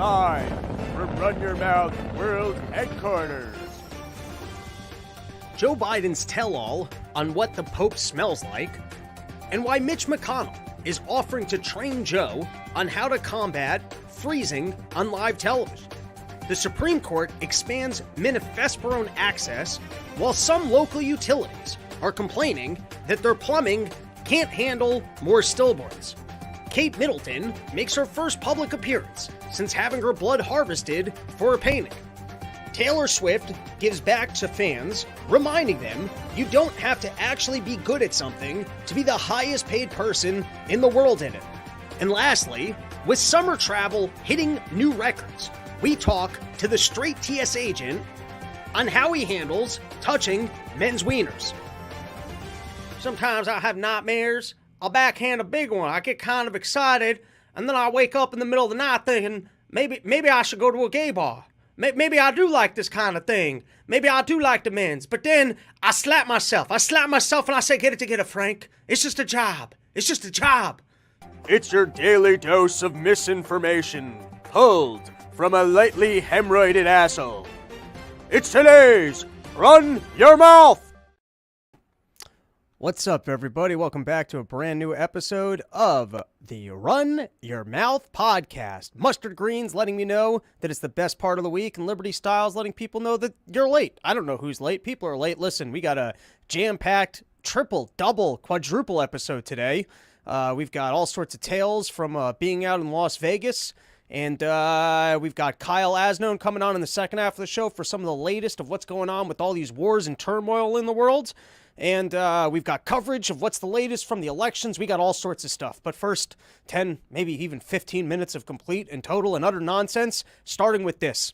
Live from Run Your Mouth World Headquarters. Joe Biden's tell-all on what the Pope smells like, and why Mitch McConnell is offering to train Joe on how to combat freezing on live television. The Supreme Court expands minifersperone access, while some local utilities are complaining that their plumbing can't handle more stillborns. Kate Middleton makes her first public appearance since having her blood harvested for a painting. Taylor Swift gives back to fans, reminding them you don't have to actually be good at something to be the highest paid person in the world in it. And lastly, with summer travel hitting new records, we talk to the straight TS agent on how he handles touching men's wieners. Sometimes I have nightmares. I'll backhand a big one. I get kind of excited, and then I wake up in the middle of the night thinking, maybe I should go to a gay bar. Maybe I do like this kind of thing. Maybe I do like the men's. But then I slap myself. and I say, get it together, Frank. It's just a job. It's just a job. It's your daily dose of misinformation, pulled from a lightly hemorrhoided asshole. It's today's Run Your Mouth! What's up, everybody? Welcome back to a brand new episode of the Run Your Mouth podcast. Mustard Green's letting me know that it's the best part of the week, and Liberty Styles letting people know that you're late. I don't know who's late. People are late. Listen, we got a jam-packed triple, double, quadruple episode today. We've got all sorts of tales from being out in Las Vegas, and we've got Kyle Aznone coming on in the second half of the show for some of the latest of what's going on with all these wars and turmoil in the world. And we've got coverage of what's the latest from the elections. We got all sorts of stuff. But first, 10, maybe even 15 minutes of complete and total and utter nonsense, starting with this.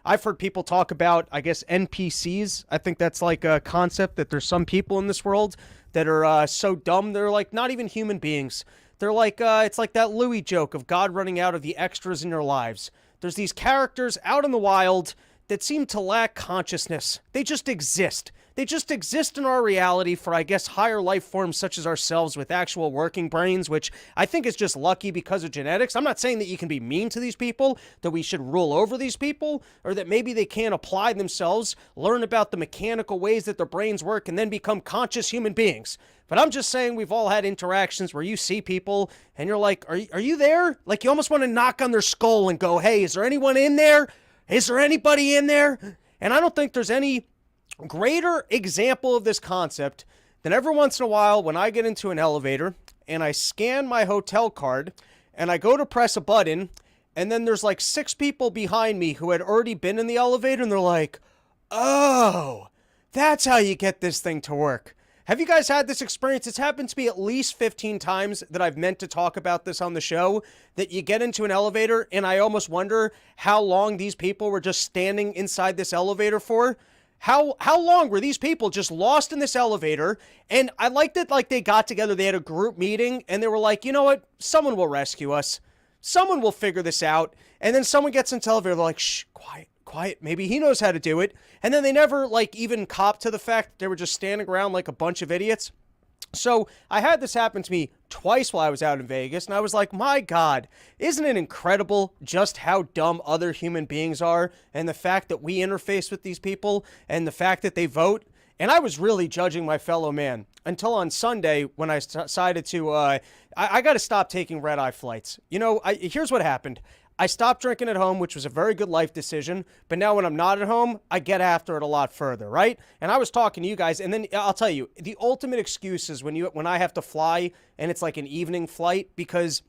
I've heard people talk about, I guess, NPCs. I think that's like a concept that there's some people in this world that are so dumb, they're like not even human beings. They're like, it's like that Louis joke of God running out of the extras in your lives. There's these characters out in the wild that seem to lack consciousness. They just exist. They just exist in our reality for, I guess, higher life forms such as ourselves with actual working brains, which I think is just lucky because of genetics. I'm not saying that you can be mean to these people, that we should rule over these people, or that maybe they can't apply themselves, learn about the mechanical ways that their brains work, and then become conscious human beings. But I'm just saying we've all had interactions where you see people and you're like, are you there? Like you almost want to knock on their skull and go, hey, is there anyone in there? Is there anybody in there? And I don't think there's any greater example of this concept than every once in a while when I get into an elevator and I scan my hotel card and I go to press a button, and then there's like 6 people behind me who had already been in the elevator, and they're like, oh, that's how you get this thing to work. Have you guys had this experience? It's happened to me at least 15 times that I've meant to talk about this on the show, that you get into an elevator and I almost wonder how long these people were just standing inside this elevator for. How long were these people just lost in this elevator? And I liked it, like they got together, they had a group meeting, and they were like, you know what? Someone will rescue us. Someone will figure this out. And then someone gets into the elevator, they're like, shh, quiet. Maybe he knows how to do it. And then they never, like, even cop to the fact that they were just standing around like a bunch of idiots. So I had this happen to me twice while I was out in Vegas, and I was like, my God, isn't it incredible just how dumb other human beings are, and the fact that we interface with these people, and the fact that they vote? And I was really judging my fellow man until on Sunday when I decided to, I got to stop taking red-eye flights. You know, here's what happened. I stopped drinking at home, which was a very good life decision, but now when I'm not at home, I get after it a lot further, right? And I was talking to you guys, and then I'll tell you, the ultimate excuse is when I have to fly, and it's like an evening flight, because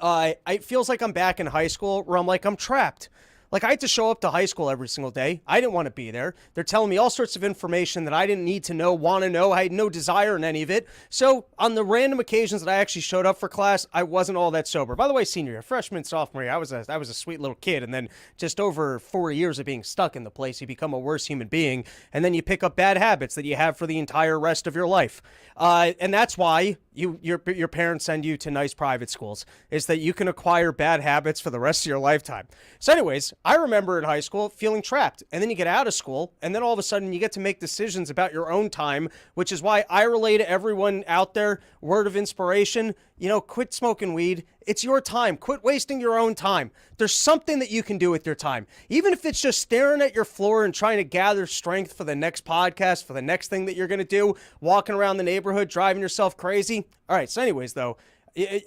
it feels like I'm back in high school, where I'm trapped. Like, I had to show up to high school every single day. I didn't want to be there. They're telling me all sorts of information that I didn't need to know, want to know. I had no desire in any of it. So on the random occasions that I actually showed up for class, I wasn't all that sober. By the way, senior year, freshman, sophomore year, I was a sweet little kid. And then just over 4 years of being stuck in the place, you become a worse human being. And then you pick up bad habits that you have for the entire rest of your life. And that's why your parents send you to nice private schools, is that you can acquire bad habits for the rest of your lifetime. So anyways, I remember in high school feeling trapped, and then you get out of school, and then all of a sudden you get to make decisions about your own time, which is why I relay to everyone out there, word of inspiration, quit smoking weed. It's your time. Quit wasting your own time. There's something that you can do with your time. Even if it's just staring at your floor and trying to gather strength for the next podcast, for the next thing that you're going to do, walking around the neighborhood, driving yourself crazy. All right, so anyways, though,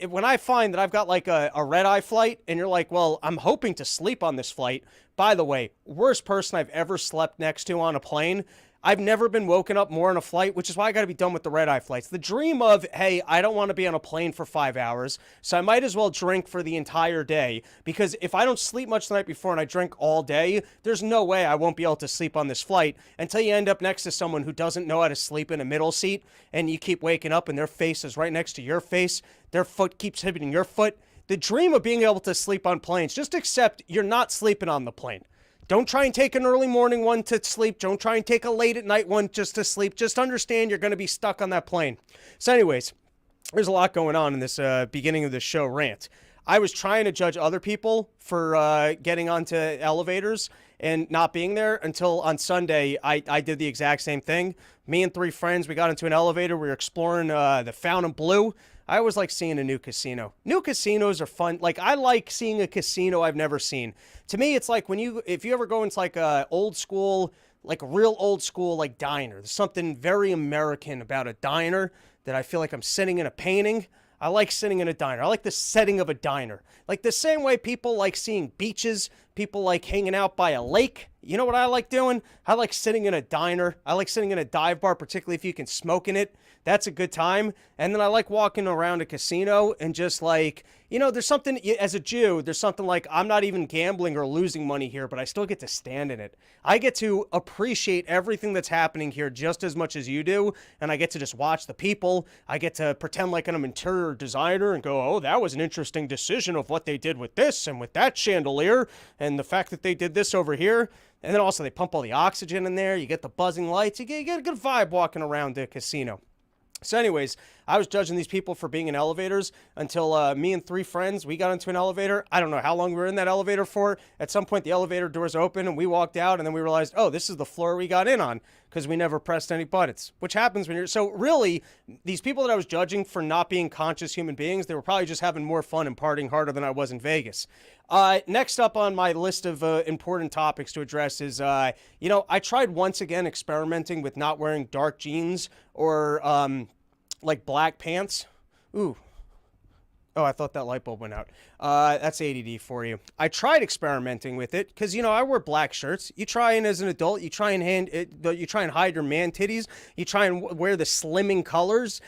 when I find that I've got like a red-eye flight and you're like, well, I'm hoping to sleep on this flight. By the way, worst person I've ever slept next to on a plane. I've never been woken up more on a flight, which is why I got to be done with the red-eye flights. The dream of, hey, I don't want to be on a plane for 5 hours, so I might as well drink for the entire day, because if I don't sleep much the night before and I drink all day, there's no way I won't be able to sleep on this flight until you end up next to someone who doesn't know how to sleep in a middle seat, and you keep waking up and their face is right next to your face, their foot keeps hitting your foot. The dream of being able to sleep on planes, just accept you're not sleeping on the plane. Don't try and take an early morning one to sleep. Don't try and take a late at night one just to sleep. Just understand you're going to be stuck on that plane. So anyways, there's a lot going on in this beginning of the show rant. I was trying to judge other people for getting onto elevators and not being there until on Sunday, I did the exact same thing. Me and 3 friends, we got into an elevator. We were exploring the Fontainebleau. I always like seeing a new casino. New casinos are fun. Like, I like seeing a casino I've never seen. To me, it's like if you ever go into like a old school, like a real old school, like diner. There's something very American about a diner that I feel like I'm sitting in a painting. I like sitting in a diner. I like the setting of a diner. Like the same way people like seeing beaches, people like hanging out by a lake. You know what I like doing? I like sitting in a diner. I like sitting in a dive bar, particularly if you can smoke in it. That's a good time. And then I like walking around a casino and just like, there's something, as a Jew, there's something like, I'm not even gambling or losing money here, but I still get to stand in it. I get to appreciate everything that's happening here just as much as you do. And I get to just watch the people. I get to pretend like I'm an interior designer and go, oh, that was an interesting decision of what they did with this and with that chandelier and the fact that they did this over here. And then also they pump all the oxygen in there. You get the buzzing lights. You get a good vibe walking around the casino. So anyways, I was judging these people for being in elevators until me and 3 friends, we got into an elevator. I don't know how long we were in that elevator for. At some point, the elevator doors opened and we walked out, and then we realized, oh, this is the floor we got in on because we never pressed any buttons, which happens when you're... So really, these people that I was judging for not being conscious human beings, they were probably just having more fun and partying harder than I was in Vegas. Next up on my list of important topics to address is, I tried once again experimenting with not wearing dark jeans or like black pants. Ooh. Oh, I thought that light bulb went out. That's ADD for you. I tried experimenting with it because, I wear black shirts. You try and as an adult, you try and hide your man titties. You try and wear the slimming colors.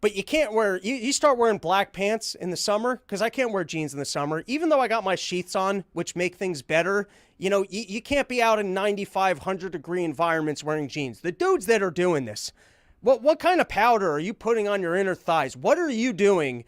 But you can't wear, you start wearing black pants in the summer, because I can't wear jeans in the summer. Even though I got my sheaths on, which make things better, you can't be out in 95, 100-degree environments wearing jeans. The dudes that are doing this, what kind of powder are you putting on your inner thighs? What are you doing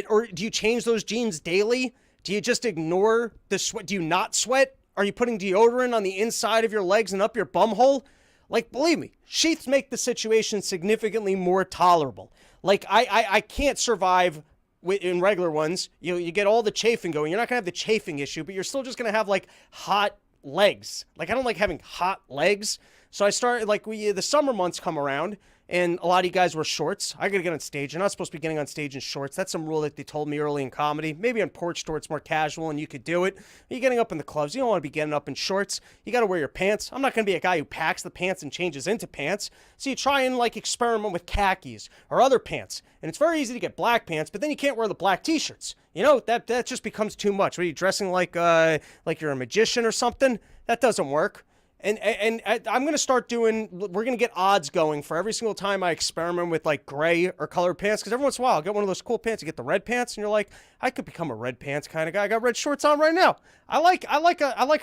or do you change those jeans daily? Do you just ignore the sweat? Do you not sweat? Are you putting deodorant on the inside of your legs and up your bum hole? Like, believe me, sheaths make the situation significantly more tolerable. Like, I can't survive in regular ones. You get all the chafing going. You're not going to have the chafing issue, but you're still just going to have, like, hot legs. Like, I don't like having hot legs. So I started, like, the summer months come around, and a lot of you guys wear shorts. I gotta get on stage. You're not supposed to be getting on stage in shorts. That's some rule that they told me early in comedy. Maybe on Porch Store it's more casual and you could do it. You're getting up in the clubs. You don't want to be getting up in shorts. You gotta wear your pants. I'm not gonna be a guy who packs the pants and changes into pants. So you try and, like, experiment with khakis or other pants. And it's very easy to get black pants, but then you can't wear the black t-shirts. That just becomes too much. What are you dressing like you're a magician or something? That doesn't work. And I'm going to start we're going to get odds going for every single time I experiment with, like, gray or colored pants. Because every once in a while, I'll get one of those cool pants. You get the red pants, and you're like, I could become a red pants kind of guy. I got red shorts on right now. I like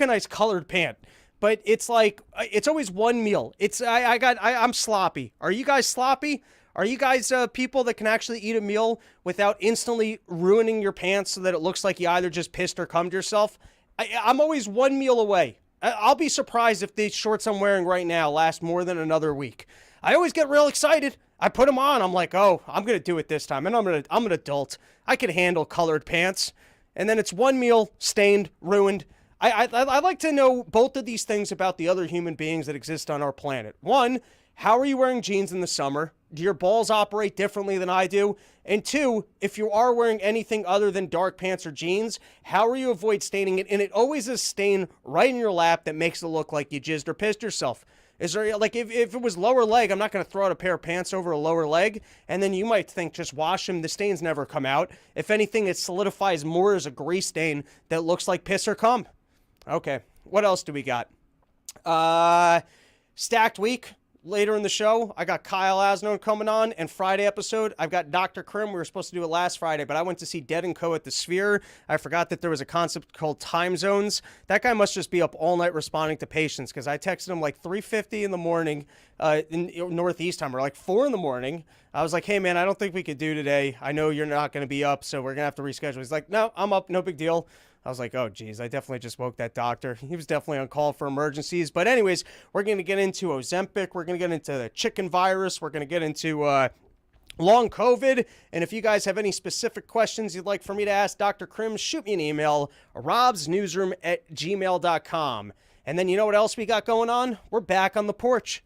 a nice colored pant. But it's like, it's always one meal. I'm sloppy. Are you guys sloppy? Are you guys people that can actually eat a meal without instantly ruining your pants so that it looks like you either just pissed or cummed yourself? I'm always one meal away. I'll be surprised if these shorts I'm wearing right now last more than another week. I always get real excited. I put them on. I'm like, oh, I'm going to do it this time. And I'm an adult. I can handle colored pants. And then it's one meal, stained, ruined. I'd like to know both of these things about the other human beings that exist on our planet. One, how are you wearing jeans in the summer? Do your balls operate differently than I do? And two, if you are wearing anything other than dark pants or jeans, how are you avoid staining it? And it always is a stain right in your lap that makes it look like you jizzed or pissed yourself. Is there, like, if it was lower leg, I'm not going to throw out a pair of pants over a lower leg, and then you might think, just wash them, the stains never come out. If anything, it solidifies more as a grease stain that looks like piss or cum. Okay, what else do we got? Stacked week. Later in the show, I got Kyle Aznone coming on, and Friday episode, I've got Dr. Crim. We were supposed to do it last Friday, but I went to see Dead & Co. at the Sphere. I forgot that there was a concept called time zones. That guy must just be up all night responding to patients, because I texted him like 3:50 in the morning in Northeast time, or like 4 in the morning. I was like, hey, man, I don't think we could do today. I know you're not going to be up, so we're going to have to reschedule. He's like, no, I'm up, no big deal. I was like, oh, geez, I definitely just woke that doctor. He was definitely on call for emergencies. But anyways, we're going to get into Ozempic. We're going to get into the chicken virus. We're going to get into long COVID. And if you guys have any specific questions you'd like for me to ask Dr. Crim, shoot me an email, robsnewsroom@gmail.com. And then you know what else we got going on? We're back on the porch.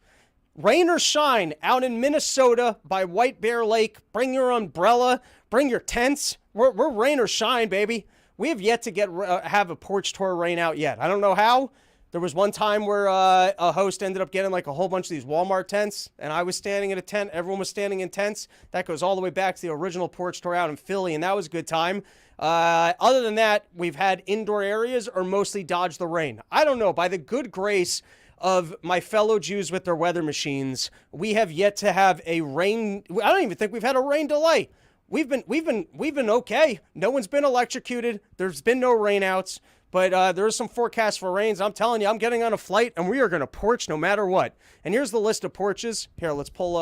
Rain or shine, out in Minnesota by White Bear Lake. Bring your umbrella. Bring your tents. We're rain or shine, baby. We have yet to have a porch tour rain out yet. I don't know how. There was one time where a host ended up getting like a whole bunch of these Walmart tents, and I was standing in a tent. Everyone was standing in tents. That goes all the way back to the original porch tour out in Philly, and that was a good time. Other than that, we've had indoor areas or mostly dodged the rain. I don't know. By the good grace of my fellow Jews with their weather machines, we have yet to have a rain. I don't even think we've had a rain delay. We've been okay. No one's been electrocuted. There's been no rainouts, but there is some forecast for rains. I'm telling you, I'm getting on a flight, and we are going to porch no matter what. And here's the list of porches. Here, let's pull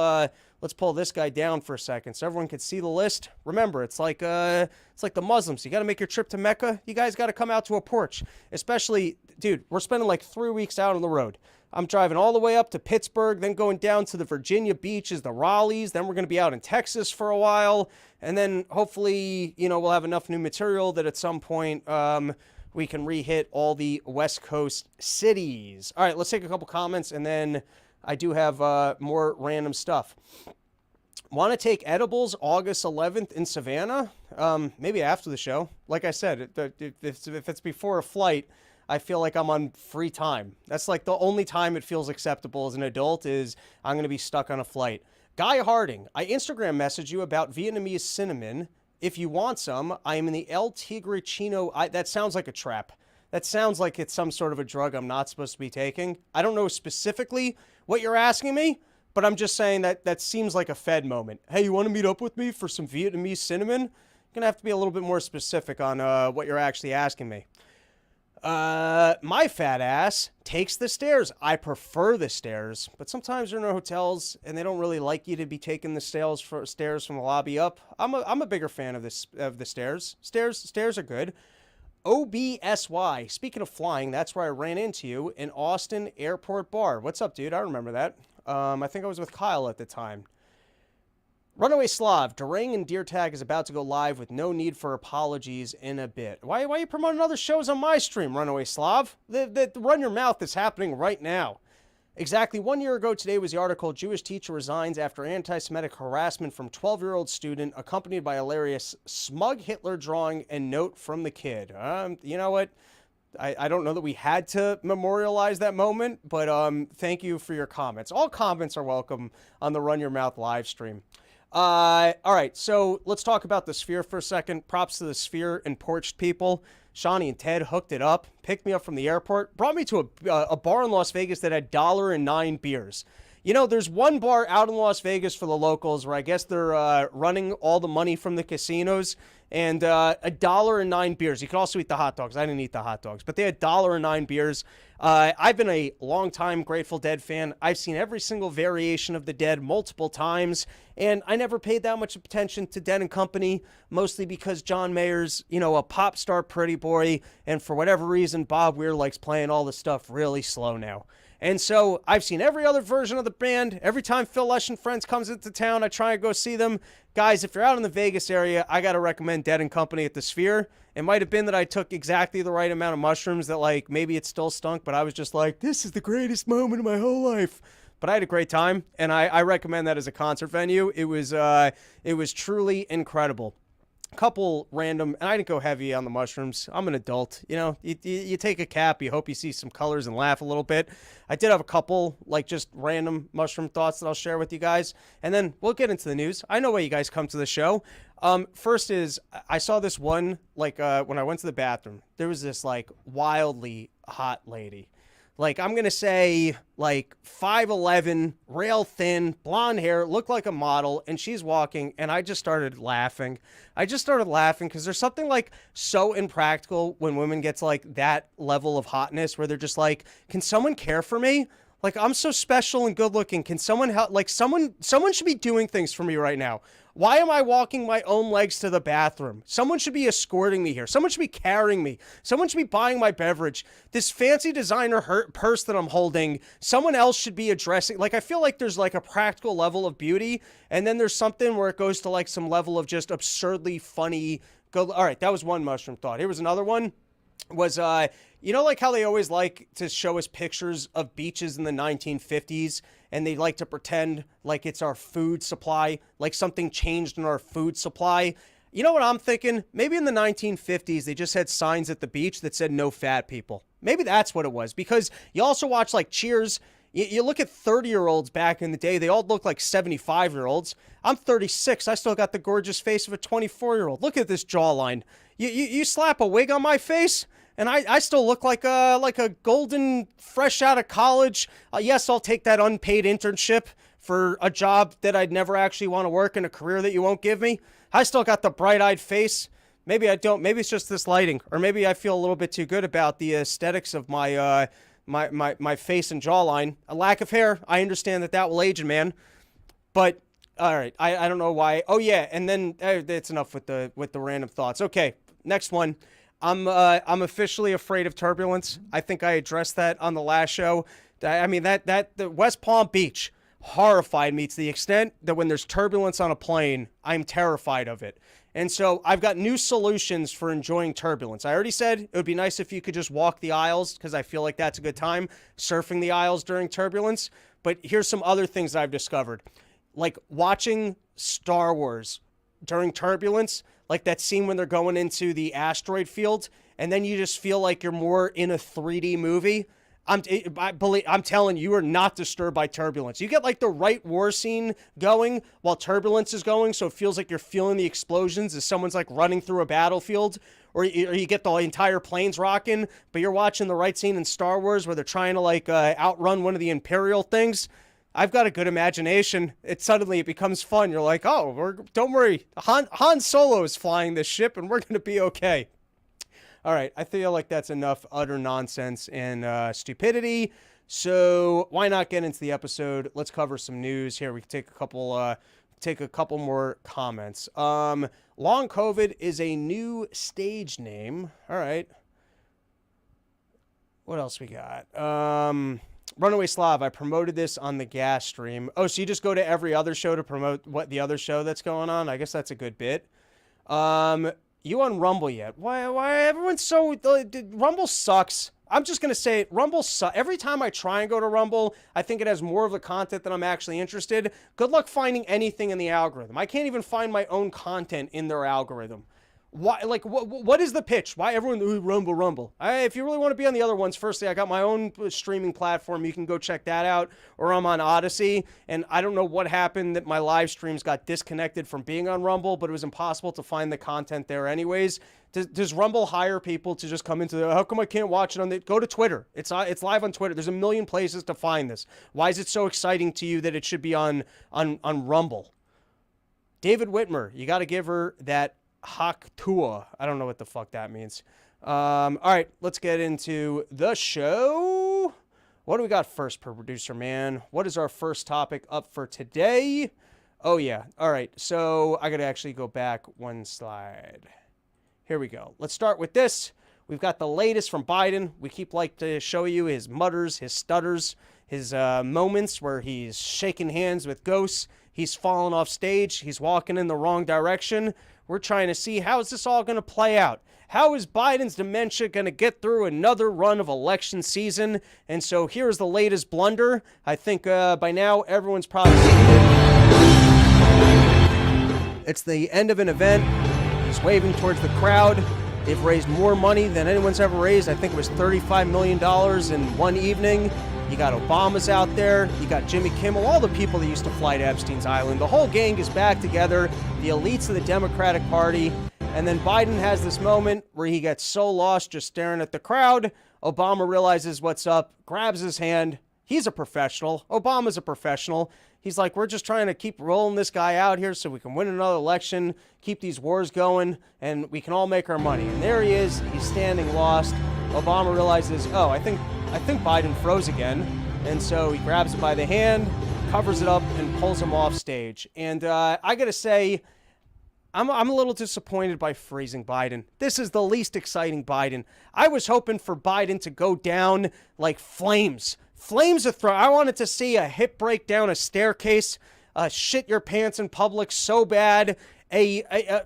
this guy down for a second so everyone can see the list. Remember, it's like the Muslims. You got to make your trip to Mecca. You guys got to come out to a porch. Especially, dude, we're spending like 3 weeks out on the road. I'm driving all the way up to Pittsburgh, then going down to the Virginia beaches, the Raleighs. Then we're going to be out in Texas for a while. And then hopefully, we'll have enough new material that at some point we can re-hit all the West Coast cities. All right, let's take a couple comments, and then I do have more random stuff. Want to take edibles August 11th in Savannah? Maybe after the show. Like I said, if it's before a flight, I feel like I'm on free time. That's like the only time it feels acceptable as an adult is I'm going to be stuck on a flight. Guy Harding, I Instagram messaged you about Vietnamese cinnamon. If you want some, I am in the El Tigre Chino. That sounds like a trap. That sounds like it's some sort of a drug I'm not supposed to be taking. I don't know specifically what you're asking me, but I'm just saying that seems like a Fed moment. Hey, you want to meet up with me for some Vietnamese cinnamon? You're going to have to be a little bit more specific on what you're actually asking me. My fat ass takes the stairs. I prefer the stairs, but sometimes you're in hotels and they don't really like you to be taking the stairs from the lobby up. I'm a bigger fan of the stairs. Stairs are good. OBSY. Speaking of flying, that's where I ran into you in Austin Airport Bar. What's up, dude? I remember that. I think I was with Kyle at the time. Runaway Slav, Durang and Deer Tag is about to go live with no need for apologies in a bit. Why are you promoting other shows on my stream, Runaway Slav? The Run Your Mouth is happening right now. Exactly 1 year ago today was the article, Jewish teacher resigns after anti-Semitic harassment from 12-year-old student, accompanied by hilarious smug Hitler drawing and note from the kid. You know what? I don't know that we had to memorialize that moment, but thank you for your comments. All comments are welcome on the Run Your Mouth live stream. All right, so let's talk about the Sphere for a second. Props to the Sphere and Porched people. Shawnee and Ted hooked it up, picked me up from the airport, brought me to a bar in Las Vegas that had $1.09 beers. There's one bar out in Las Vegas for the locals where I guess they're running all the money from the casinos, and $1.09 beers. You could also eat the hot dogs. I didn't eat the hot dogs, but they had $1.09 beers. I've been a long-time Grateful Dead fan. I've seen every single variation of the Dead multiple times, and I never paid that much attention to Dead and Company, mostly because John Mayer's, a pop star pretty boy, and for whatever reason, Bob Weir likes playing all the stuff really slow now. And so I've seen every other version of the band. Every time Phil Lesh and Friends comes into town, I try and go see them. Guys, if you're out in the Vegas area, I got to recommend Dead and Company at the Sphere. It might have been that I took exactly the right amount of mushrooms that, like, maybe it still stunk, but I was just like, this is the greatest moment of my whole life. But I had a great time, and I recommend that as a concert venue. It was truly incredible. Couple random, and I didn't go heavy on the mushrooms. I'm an adult, you know. You take a cap, you hope you see some colors and laugh a little bit. I did have a couple, like, just random mushroom thoughts that I'll share with you guys, and then we'll get into the news. I know why you guys come to the show. First is, I saw this one, like, when I went to the bathroom. There was this, like, wildly hot lady. Like, I'm going to say, like, 5'11", rail thin, blonde hair, looked like a model, and she's walking, and I just started laughing. Because there's something, like, so impractical when women get to, like, that level of hotness where they're just like, can someone care for me? Like, I'm so special and good looking. Can someone help? Like, someone should be doing things for me right now. Why am I walking my own legs to the bathroom? Someone should be escorting me here. Someone should be carrying me. Someone should be buying my beverage. This fancy designer purse that I'm holding, someone else should be addressing. Like, I feel like there's, like, a practical level of beauty, and then there's something where it goes to, like, some level of just absurdly funny. All right, that was one mushroom thought. Here was another one. Was, you know, like how they always like to show us pictures of beaches in the 1950s, and they like to pretend like it's our food supply, like something changed in our food supply. You know what I'm thinking? Maybe in the 1950s, they just had signs at the beach that said no fat people. Maybe that's what it was, because you also watch, like, Cheers. You look at 30-year-olds back in the day, they all look like 75-year-olds. I'm 36. I still got the gorgeous face of a 24-year-old. Look at this jawline. You slap a wig on my face, and I still look like a golden, fresh out of college. Yes, I'll take that unpaid internship for a job that I'd never actually want to work in, a career that you won't give me. I still got the bright-eyed face. Maybe I don't. Maybe it's just this lighting, or maybe I feel a little bit too good about the aesthetics of my my face and jawline. A lack of hair, I understand that will age a man, but all right, I don't know why. Oh yeah, and then that's enough with the random thoughts. Okay, next one. I'm officially afraid of turbulence. I think I addressed that on the last show. I mean, the West Palm Beach horrified me to the extent that when there's turbulence on a plane, I'm terrified of it. And so I've got new solutions for enjoying turbulence. I already said it would be nice if you could just walk the aisles, because I feel like that's a good time, surfing the aisles during turbulence. But here's some other things I've discovered. Like watching Star Wars during turbulence, like that scene when they're going into the asteroid field, and then you just feel like you're more in a 3D movie. I'm telling you, you are not disturbed by turbulence. You get like the right war scene going while turbulence is going, so it feels like you're feeling the explosions as someone's like running through a battlefield, or you get the entire planes rocking, but you're watching the right scene in Star Wars where they're trying to like outrun one of the Imperial things. I've got a good imagination. It becomes fun. You're like, oh, don't worry. Han Solo is flying this ship, and we're going to be okay. All right, I feel like that's enough utter nonsense and stupidity. So why not get into the episode? Let's cover some news here. We can take a couple more comments. Long COVID is a new stage name. All right. What else we got? Runaway Slav, I promoted this on the gas stream. Oh, so you just go to every other show to promote what the other show that's going on? I guess that's a good bit. You on Rumble yet? Why everyone's so... Rumble sucks. I'm just going to say it. Rumble sucks. Every time I try and go to Rumble, I think it has more of the content that I'm actually interested. Good luck finding anything in the algorithm. I can't even find my own content in their algorithm. Why? Like, what is the pitch? Why everyone, ooh, Rumble? If you really want to be on the other ones, firstly, I got my own streaming platform. You can go check that out, or I'm on Odyssey, and I don't know what happened that my live streams got disconnected from being on Rumble, but it was impossible to find the content there anyways. Does Rumble hire people to just come into the, how come I can't watch it on the, go to Twitter. It's live on Twitter. There's a million places to find this. Why is it so exciting to you that it should be on Rumble? David Whitmer, you got to give her that Haktua. I don't know what the fuck that means. All right, let's get into the show. What do we got first, producer man? What is our first topic up for today? Oh, yeah. All right, so I got to actually go back one slide. Here we go. Let's start with this. We've got the latest from Biden. We keep like to show you his mutters, his stutters, his moments where he's shaking hands with ghosts. He's fallen off stage. He's walking in the wrong direction. We're trying to see, how is this all going to play out? How is Biden's dementia going to get through another run of election season? And so here's the latest blunder. I think by now everyone's probably seen it. It's the end of an event. He's waving towards the crowd. They've raised more money than anyone's ever raised. I think it was $35 million in one evening. You got Obama's out there. You got Jimmy Kimmel, all the people that used to fly to Epstein's Island. The whole gang is back together, the elites of the Democratic Party. And then Biden has this moment where he gets so lost just staring at the crowd. Obama realizes what's up, grabs his hand. He's a professional. Obama's a professional. He's like, we're just trying to keep rolling this guy out here so we can win another election, keep these wars going, and we can all make our money. And there he is. He's standing lost. Obama realizes, oh, I think Biden froze again. And so he grabs him by the hand, covers it up, and pulls him off stage. And I got to say, I'm a little disappointed by freezing Biden. This is the least exciting Biden. I was hoping for Biden to go down like flames. Flames of throw. I wanted to see a hip break down a staircase, shit your pants in public so bad,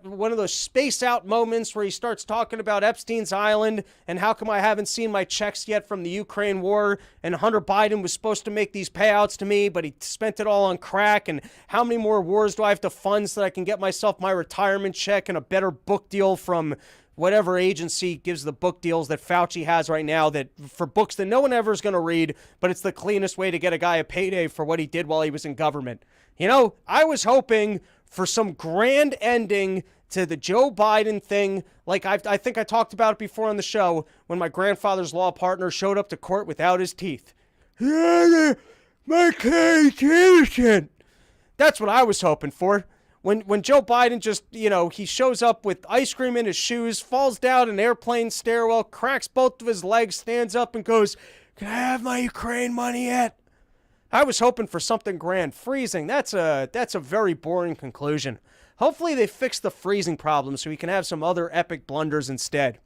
one of those space out moments where he starts talking about Epstein's Island and how come I haven't seen my checks yet from the Ukraine war, and Hunter Biden was supposed to make these payouts to me, but he spent it all on crack, and how many more wars do I have to fund so that I can get myself my retirement check and a better book deal from whatever agency gives the book deals that Fauci has right now, that for books that no one ever is going to read, but it's the cleanest way to get a guy a payday for what he did while he was in government. You know, I was hoping for some grand ending to the Joe Biden thing. Like I think I talked about it before on the show when my grandfather's law partner showed up to court without his teeth. My case innocent. That's what I was hoping for. When Joe Biden just, he shows up with ice cream in his shoes, falls down an airplane stairwell, cracks both of his legs, stands up and goes, "Can I have my Ukraine money yet?" I was hoping for something grand. Freezing, that's a very boring conclusion. Hopefully they fix the freezing problem so we can have some other epic blunders instead.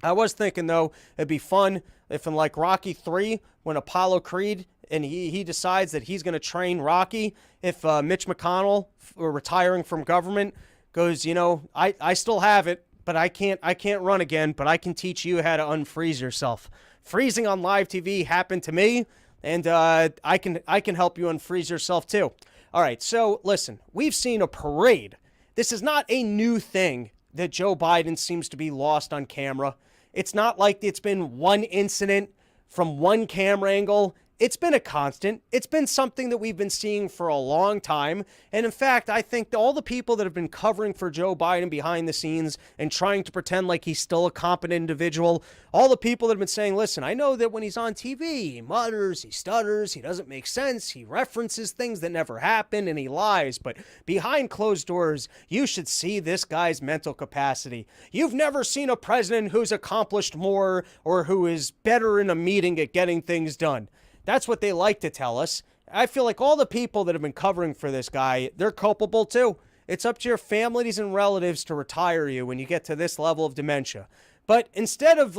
I was thinking, though, it'd be fun if in like Rocky 3, when Apollo Creed and he decides that he's going to train Rocky, if Mitch McConnell, retiring from government, goes, I still have it, but I can't run again, but I can teach you how to unfreeze yourself. Freezing on live TV happened to me, and I can help you unfreeze yourself too. All right, so listen, we've seen a parade. This is not a new thing that Joe Biden seems to be lost on camera. It's not like it's been one incident from one camera angle. It's been a constant. It's been something that we've been seeing for a long time. And in fact, I think that all the people that have been covering for Joe Biden behind the scenes and trying to pretend like he's still a competent individual, all the people that have been saying, listen, I know that when he's on TV, he mutters, he stutters, he doesn't make sense, he references things that never happened, and he lies. But behind closed doors, you should see this guy's mental capacity. You've never seen a president who's accomplished more or who is better in a meeting at getting things done. That's what they like to tell us. I feel like all the people that have been covering for this guy, they're culpable too. It's up to your families and relatives to retire you when you get to this level of dementia. But instead of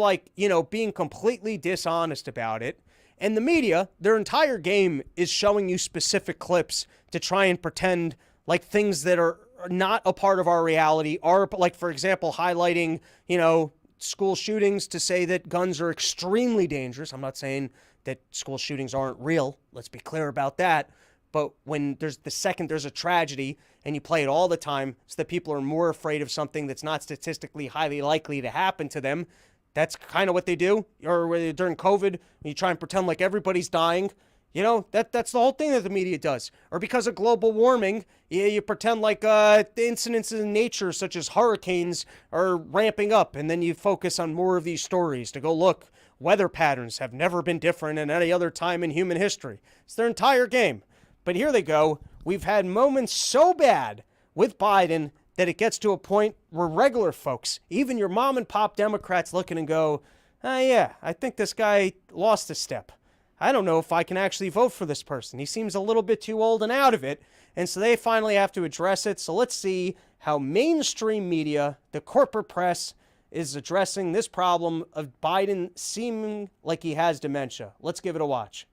being completely dishonest about it, and the media, their entire game is showing you specific clips to try and pretend like things that are not a part of our reality are, like, for example, highlighting, school shootings to say that guns are extremely dangerous. I'm not saying that school shootings aren't real. Let's be clear about that. But when there's a tragedy and you play it all the time so that people are more afraid of something that's not statistically highly likely to happen to them, that's kind of what they do. Or during COVID, when you try and pretend like everybody's dying, that's the whole thing that the media does. Or because of global warming, you pretend like the incidents in nature, such as hurricanes, are ramping up. And then you focus on more of these stories to go, look, weather patterns have never been different than any other time in human history. It's their entire game. But here they go. We've had moments so bad with Biden that it gets to a point where regular folks, even your mom and pop Democrats, look and go, yeah, I think this guy lost a step. I don't know if I can actually vote for this person. He seems a little bit too old and out of it. And so they finally have to address it. So let's see how mainstream media, the corporate press, is addressing this problem of Biden seeming like he has dementia. Let's give it a watch.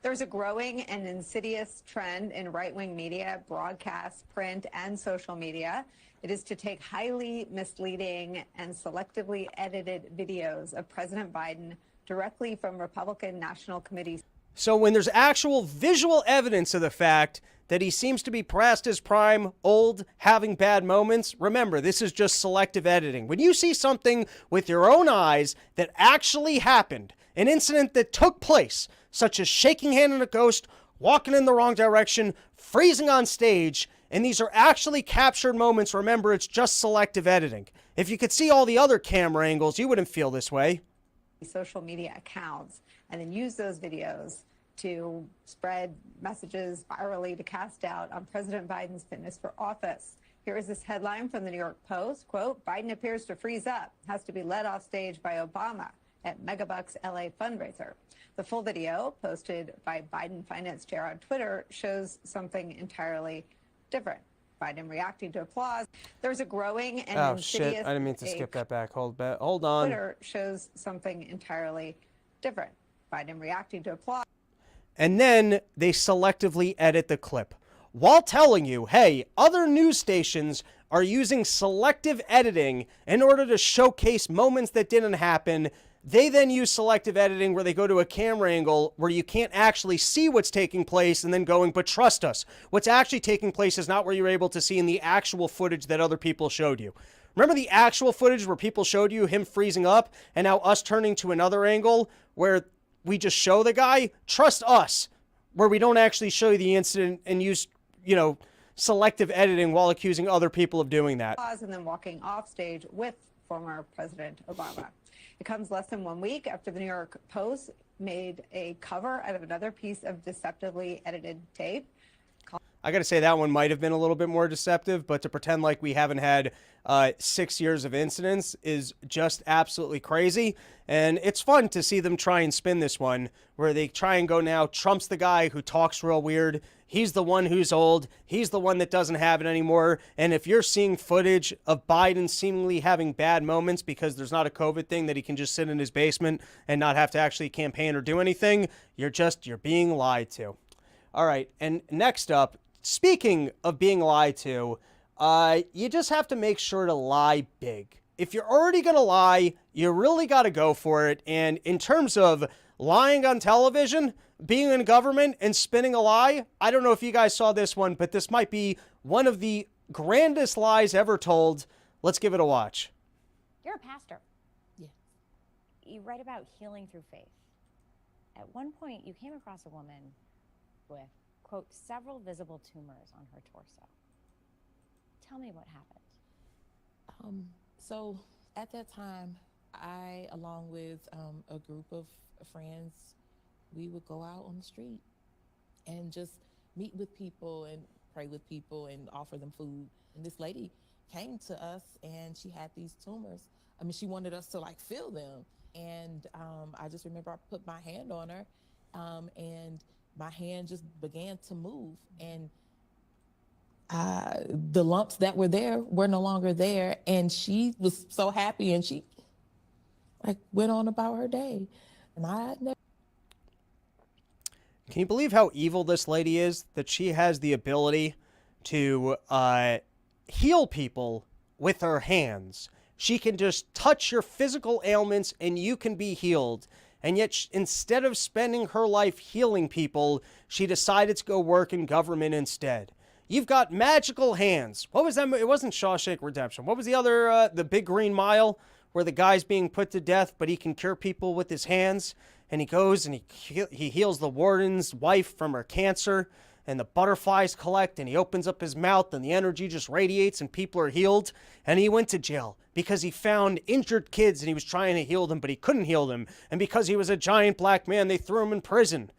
There's a growing and insidious trend in right-wing media, broadcast, print, and social media. It is to take highly misleading and selectively edited videos of President Biden directly from Republican National Committee. So when there's actual visual evidence of the fact that he seems to be past his prime, old, having bad moments, remember, this is just selective editing. When you see something with your own eyes that actually happened, an incident that took place, such as shaking hand in a ghost, walking in the wrong direction, freezing on stage, and these are actually captured moments, remember, it's just selective editing. If you could see all the other camera angles, you wouldn't feel this way. Social media accounts, and then use those videos to spread messages virally to cast doubt on President Biden's fitness for office. Here is this headline from the New York Post, quote, Biden appears to freeze up, has to be led off stage by Obama at Megabucks LA fundraiser. The full video, posted by Biden finance chair on Twitter, shows something entirely different. Biden reacting to applause. There's a growing and insidious... Shit, I didn't mean to skip that back. Hold on. Twitter shows something entirely different. Biden reacting to applause. And then they selectively edit the clip while telling you, hey, other news stations are using selective editing in order to showcase moments that didn't happen. They then use selective editing where they go to a camera angle where you can't actually see what's taking place and then going, but trust us, what's actually taking place is not where you're able to see in the actual footage that other people showed you. Remember the actual footage where people showed you him freezing up and now us turning to another angle where we just show the guy? Trust us, where we don't actually show you the incident and use, selective editing while accusing other people of doing that. And then walking off stage with former President Obama. It comes less than 1 week after the New York Post made a cover out of another piece of deceptively edited tape. I got to say that one might have been a little bit more deceptive, but to pretend like we haven't had 6 years of incidents is just absolutely crazy. And it's fun to see them try and spin this one where they try and go now, Trump's the guy who talks real weird. He's the one who's old. He's the one that doesn't have it anymore. And if you're seeing footage of Biden seemingly having bad moments because there's not a COVID thing that he can just sit in his basement and not have to actually campaign or do anything, you're being lied to. All right. And next up, speaking of being lied to, you just have to make sure to lie big. If you're already going to lie, you really got to go for it. And in terms of lying on television, being in government and spinning a lie, I don't know if you guys saw this one, but this might be one of the grandest lies ever told. Let's give it a watch. You're a pastor. Yeah. You write about healing through faith. At one point, you came across a woman with, quote, several visible tumors on her torso. Tell me what happened. So at that time, I, along with a group of friends, we would go out on the street and just meet with people and pray with people and offer them food. And this lady came to us and she had these tumors. I mean, she wanted us to feel them. And I just remember I put my hand on her and my hand just began to move. And the lumps that were there were no longer there. And she was so happy and she went on about her day. And I never. Can you believe how evil this lady is? That she has the ability to heal people with her hands. She can just touch your physical ailments and you can be healed. And yet, instead of spending her life healing people, she decided to go work in government instead. You've got magical hands. What was that? It wasn't Shawshank Redemption. What was the other, the Big Green Mile, where the guy's being put to death, but he can cure people with his hands? And he goes and he heals the warden's wife from her cancer, and the butterflies collect, and he opens up his mouth, and the energy just radiates, and people are healed. And he went to jail because he found injured kids, and he was trying to heal them, but he couldn't heal them. And because he was a giant black man, they threw him in prison.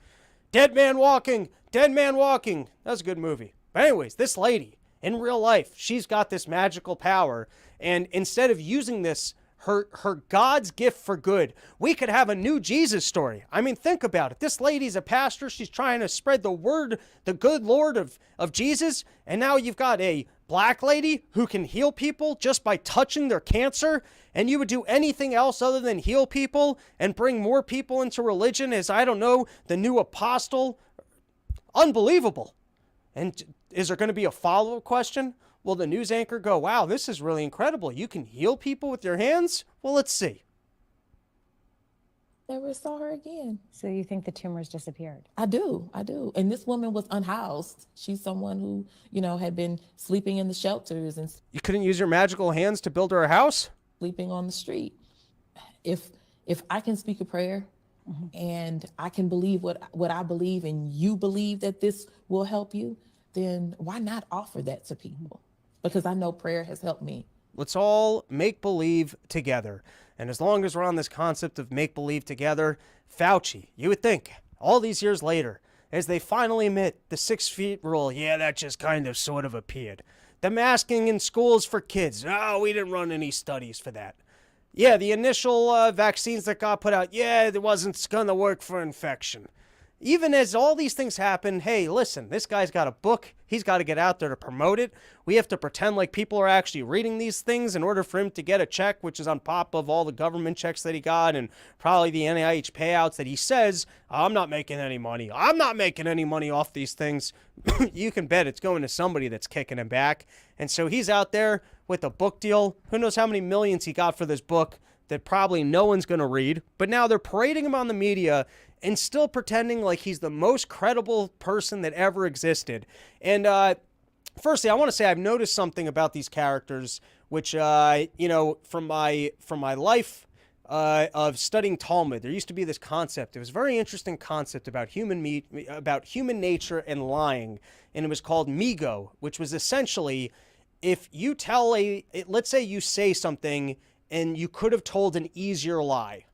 Dead Man Walking, Dead Man Walking. That was a good movie. But anyways, this lady, in real life, she's got this magical power, and instead of using this, her God's gift for good, we could have a new Jesus story. I mean, think about it. This lady's a pastor. She's trying to spread the word, the good Lord of Jesus. And now you've got a black lady who can heal people just by touching their cancer, and you would do anything else other than heal people and bring more people into religion as, I don't know, the new apostle? Unbelievable. And is there going to be a follow-up question? Will the news anchor go, wow, this is really incredible. You can heal people with your hands? Well, let's see. Never saw her again. So you think the tumors disappeared? I do. And this woman was unhoused. She's someone who, had been sleeping in the shelters and You couldn't use your magical hands to build her a house? sleeping on the street. If I can speak a prayer and I can believe what I believe and you believe that this will help you, then why not offer that to people? Because I know prayer has helped me. Let's all make believe together. And as long as we're on this concept of make believe together, Fauci, you would think, all these years later, as they finally admit the 6 feet rule, yeah, that just kind of sort of appeared. The masking in schools for kids, oh, we didn't run any studies for that. Yeah, the initial vaccines that got put out, yeah, it wasn't going to work for infection. Even as all these things happen, hey, listen, this guy's got a book. He's got to get out there to promote it. We have to pretend like people are actually reading these things in order for him to get a check, which is on top of all the government checks that he got and probably the NIH payouts that he says, I'm not making any money. I'm not making any money off these things. You can bet it's going to somebody that's kicking him back. And so he's out there with a book deal. Who knows how many millions he got for this book that probably no one's going to read. But now they're parading him on the media and still pretending like he's the most credible person that ever existed. And firstly, I want to say I've noticed something about these characters, which, from my life of studying Talmud, there used to be this concept. It was a very interesting concept about human nature and lying, and it was called migo, which was essentially if you tell let's say you say something and you could have told an easier lie.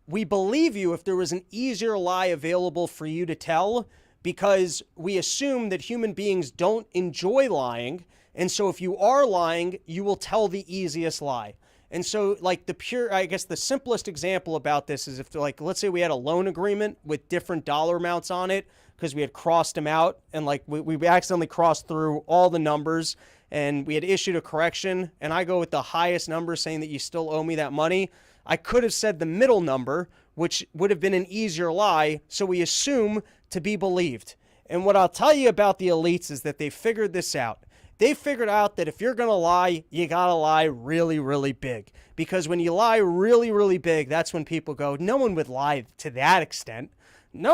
We believe you if there was an easier lie available for you to tell because we assume that human beings don't enjoy lying. And so if you are lying, you will tell the easiest lie. And so like the simplest example about this is if let's say we had a loan agreement with different dollar amounts on it because we had crossed them out and we accidentally crossed through all the numbers and we had issued a correction and I go with the highest number saying that you still owe me that money. I could have said the middle number, which would have been an easier lie, so we assume to be believed. And what I'll tell you about the elites is that they figured this out. They figured out that if you're going to lie, you got to lie really, really big. Because when you lie really, really big, that's when people go, no one would lie to that extent. They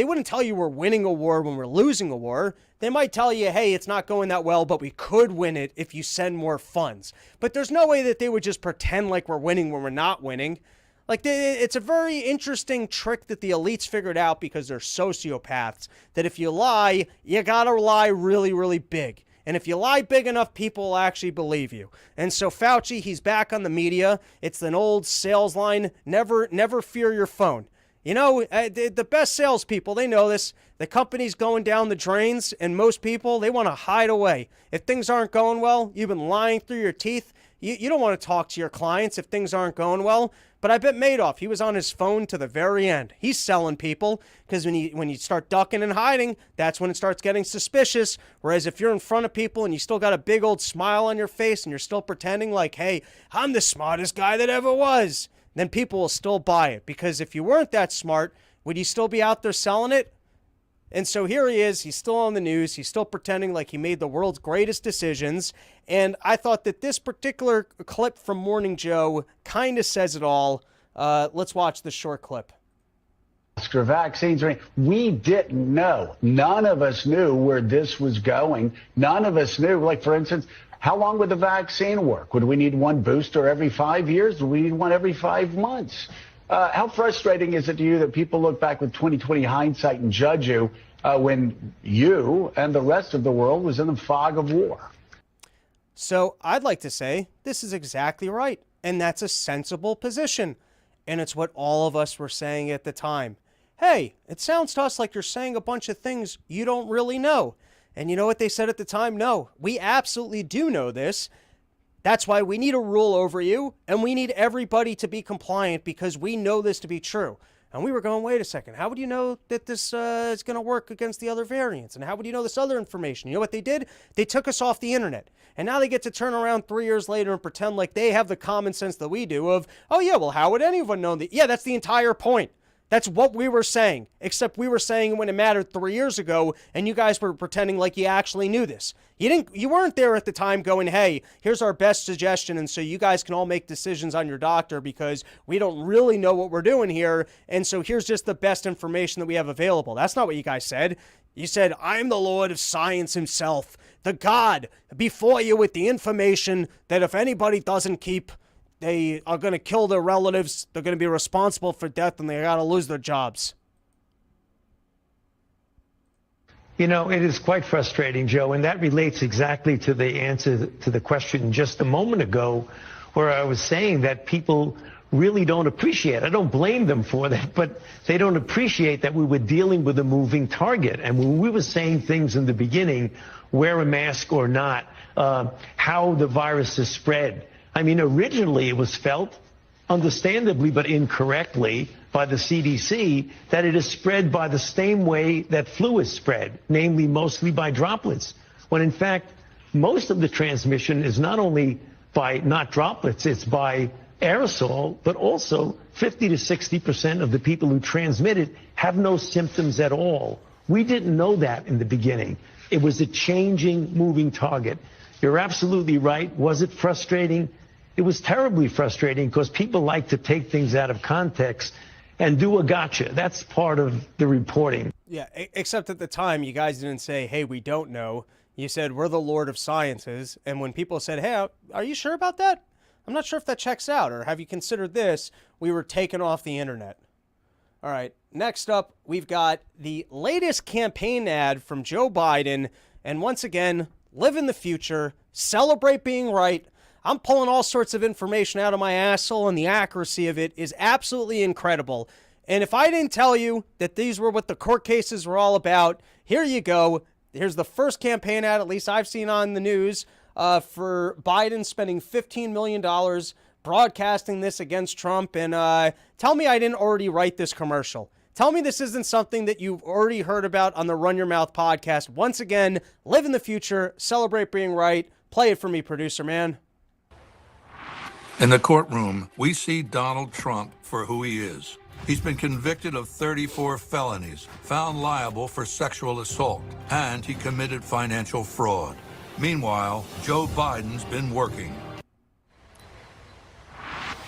wouldn't tell you we're winning a war when we're losing a war. They might tell you, hey, it's not going that well, but we could win it if you send more funds. But there's no way that they would just pretend like we're winning when we're not winning. It's a very interesting trick that the elites figured out because they're sociopaths, that if you lie, you gotta lie really, really big. And if you lie big enough, people will actually believe you. And so Fauci, he's back on the media. It's an old sales line, never fear your phone. The best salespeople, they know this. The company's going down the drains, and most people, they want to hide away. If things aren't going well, you've been lying through your teeth. You don't want to talk to your clients if things aren't going well. But I bet Madoff, he was on his phone to the very end. He's selling people because when you start ducking and hiding, that's when it starts getting suspicious. Whereas if you're in front of people and you still got a big old smile on your face and you're still pretending like, hey, I'm the smartest guy that ever was, then people will still buy it. Because if you weren't that smart, would you still be out there selling it? And so here he is. He's still on the news. He's still pretending like he made the world's greatest decisions. And I thought that this particular clip from Morning Joe kind of says it all. Let's watch the short clip. Oscar vaccines, we didn't know. None of us knew where this was going. None of us knew, like, for instance, how long would the vaccine work? Would we need one booster every 5 years? Would we need one every 5 months? How frustrating is it to you that people look back with 20/20 hindsight and judge you when you and the rest of the world was in the fog of war? So I'd like to say this is exactly right. And that's a sensible position. And it's what all of us were saying at the time. Hey, it sounds to us like you're saying a bunch of things you don't really know. And you know what they said at the time? No, we absolutely do know this. That's why we need a rule over you, and we need everybody to be compliant because we know this to be true. And we were going, wait a second, how would you know that this is going to work against the other variants? And how would you know this other information? You know what they did? They took us off the internet. And now they get to turn around 3 years later and pretend like they have the common sense that we do of, oh yeah, well, how would anyone know that? Yeah, that's the entire point. That's what we were saying, except we were saying it when it mattered 3 years ago, and you guys were pretending like you actually knew this. You weren't there at the time going, hey, here's our best suggestion, and so you guys can all make decisions on your doctor because we don't really know what we're doing here, and so here's just the best information that we have available. That's not what you guys said. You said, I'm the Lord of Science himself, the God before you with the information that if anybody doesn't keep, they are going to kill their relatives, they're going to be responsible for death, and they got to lose their jobs. You know, it is quite frustrating, Joe, and that relates exactly to the answer to the question just a moment ago, where I was saying that people really don't appreciate. I don't blame them for that, but they don't appreciate that we were dealing with a moving target. And when we were saying things in the beginning, wear a mask or not, how the virus is spread, I mean, originally it was felt, understandably but incorrectly, by the CDC that it is spread by the same way that flu is spread, namely mostly by droplets, when in fact most of the transmission is not only by not droplets, it's by aerosol, but also 50 to 60% of the people who transmit it have no symptoms at all. We didn't know that in the beginning. It was a changing, moving target. You're absolutely right. Was it frustrating? It was terribly frustrating because people like to take things out of context and do a gotcha. That's part of the reporting. Yeah, except at the time, you guys didn't say, hey, we don't know. You said, we're the Lord of Sciences. And when people said, hey, are you sure about that? I'm not sure if that checks out. Or have you considered this? We were taken off the internet. All right, next up, we've got the latest campaign ad from Joe Biden. And once again, live in the future, celebrate being right. I'm pulling all sorts of information out of my asshole, and the accuracy of it is absolutely incredible. And if I didn't tell you that these were what the court cases were all about, here you go. Here's the first campaign ad, at least I've seen on the news, for Biden spending $15 million broadcasting this against Trump. And tell me I didn't already write this commercial. Tell me this isn't something that you've already heard about on the Run Your Mouth podcast. Once again, live in the future, celebrate being right. Play it for me, producer man. In the courtroom, we see Donald Trump for who he is. He's been convicted of 34 felonies, found liable for sexual assault, and he committed financial fraud. Meanwhile, Joe Biden's been working.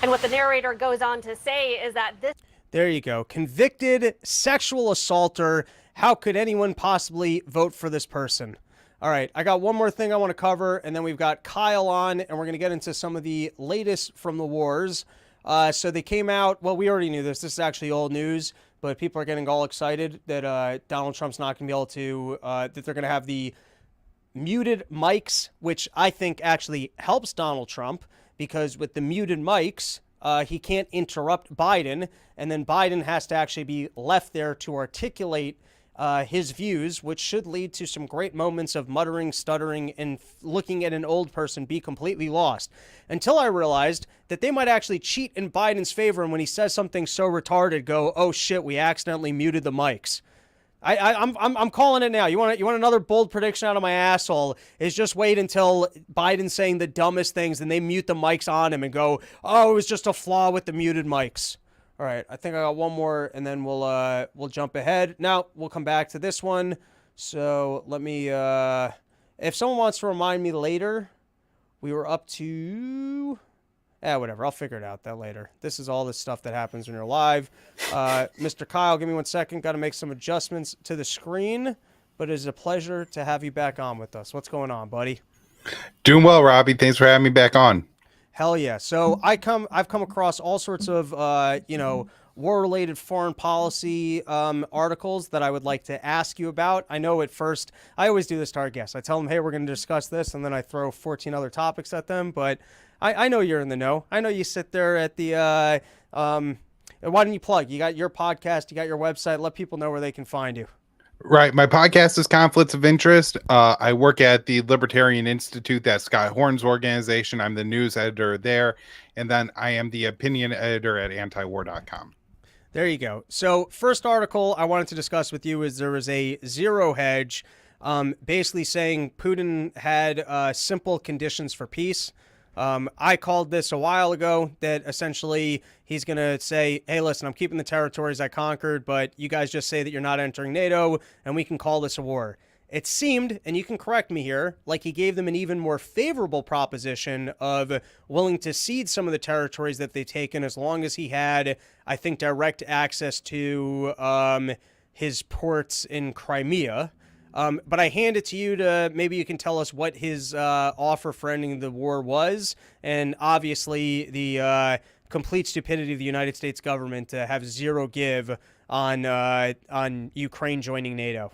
And what the narrator goes on to say is that this... There you go. Convicted sexual assaulter. How could anyone possibly vote for this person? All right, I got one more thing I want to cover, and then we've got Kyle on, and we're going to get into some of the latest from the wars. So they came out, well, we already knew this. This is actually old news, but people are getting all excited that Donald Trump's not going to be able to, that they're going to have the muted mics, which I think actually helps Donald Trump, because with the muted mics, he can't interrupt Biden, and then Biden has to actually be left there to articulate his views, which should lead to some great moments of muttering, stuttering, and looking at an old person be completely lost. Until I realized that they might actually cheat in Biden's favor, and when he says something so retarded, go, oh shit, we accidentally muted the mics. I'm calling it now. You want another bold prediction out of my asshole? Is just wait until Biden's saying the dumbest things, and they mute the mics on him and go, oh, it was just a flaw with the muted mics. All right, I think I got one more, and then we'll jump ahead. Now, we'll come back to this one. So let me, if someone wants to remind me later, we were up to, whatever, I'll figure it out that later. This is all the stuff that happens when you're live. Mr. Kyle, give me 1 second. Got to make some adjustments to the screen, but it is a pleasure to have you back on with us. What's going on, buddy? Doing well, Robbie. Thanks for having me back on. Hell yeah. So I've come across all sorts of, war-related foreign policy articles that I would like to ask you about. I know at first, I always do this to our guests. I tell them, hey, we're going to discuss this, and then I throw 14 other topics at them. But I know you're in the know. I know you sit there at the, why don't you plug? You got your podcast, you got your website. Let people know where they can find you. Right. My podcast is Conflicts of Interest. I work at the Libertarian Institute, that's Scott Horn's organization. I'm the news editor there. And then I am the opinion editor at antiwar.com. There you go. So first article I wanted to discuss with you is there was a Zero Hedge basically saying Putin had simple conditions for peace. I called this a while ago that essentially he's going to say, hey, listen, I'm keeping the territories I conquered, but you guys just say that you're not entering NATO and we can call this a war. It seemed, and you can correct me here, like he gave them an even more favorable proposition of willing to cede some of the territories that they've taken as long as he had, I think, direct access to his ports in Crimea. But I hand it to you to maybe you can tell us what his offer for ending the war was, and obviously the complete stupidity of the United States government to have zero give on Ukraine joining NATO.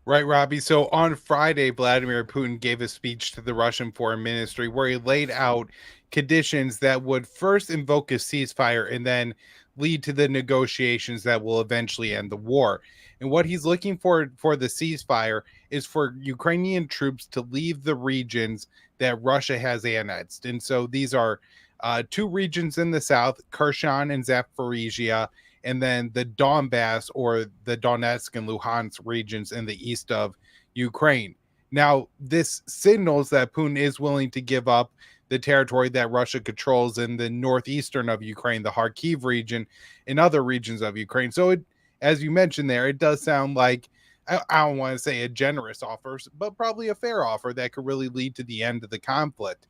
Right, Robbie. So on Friday, Vladimir Putin gave a speech to the Russian Foreign Ministry where he laid out conditions that would first invoke a ceasefire and then lead to the negotiations that will eventually end the war. And what he's looking for the ceasefire is for Ukrainian troops to leave the regions that Russia has annexed. And so these are two regions in the south, Kherson and Zaporizhia, and then the Donbass or the Donetsk and Luhansk regions in the east of Ukraine. Now, this signals that Putin is willing to give up the territory that Russia controls in the northeastern of Ukraine, the Kharkiv region, and other regions of Ukraine. So, as you mentioned there, it does sound like, I don't want to say a generous offer, but probably a fair offer that could really lead to the end of the conflict.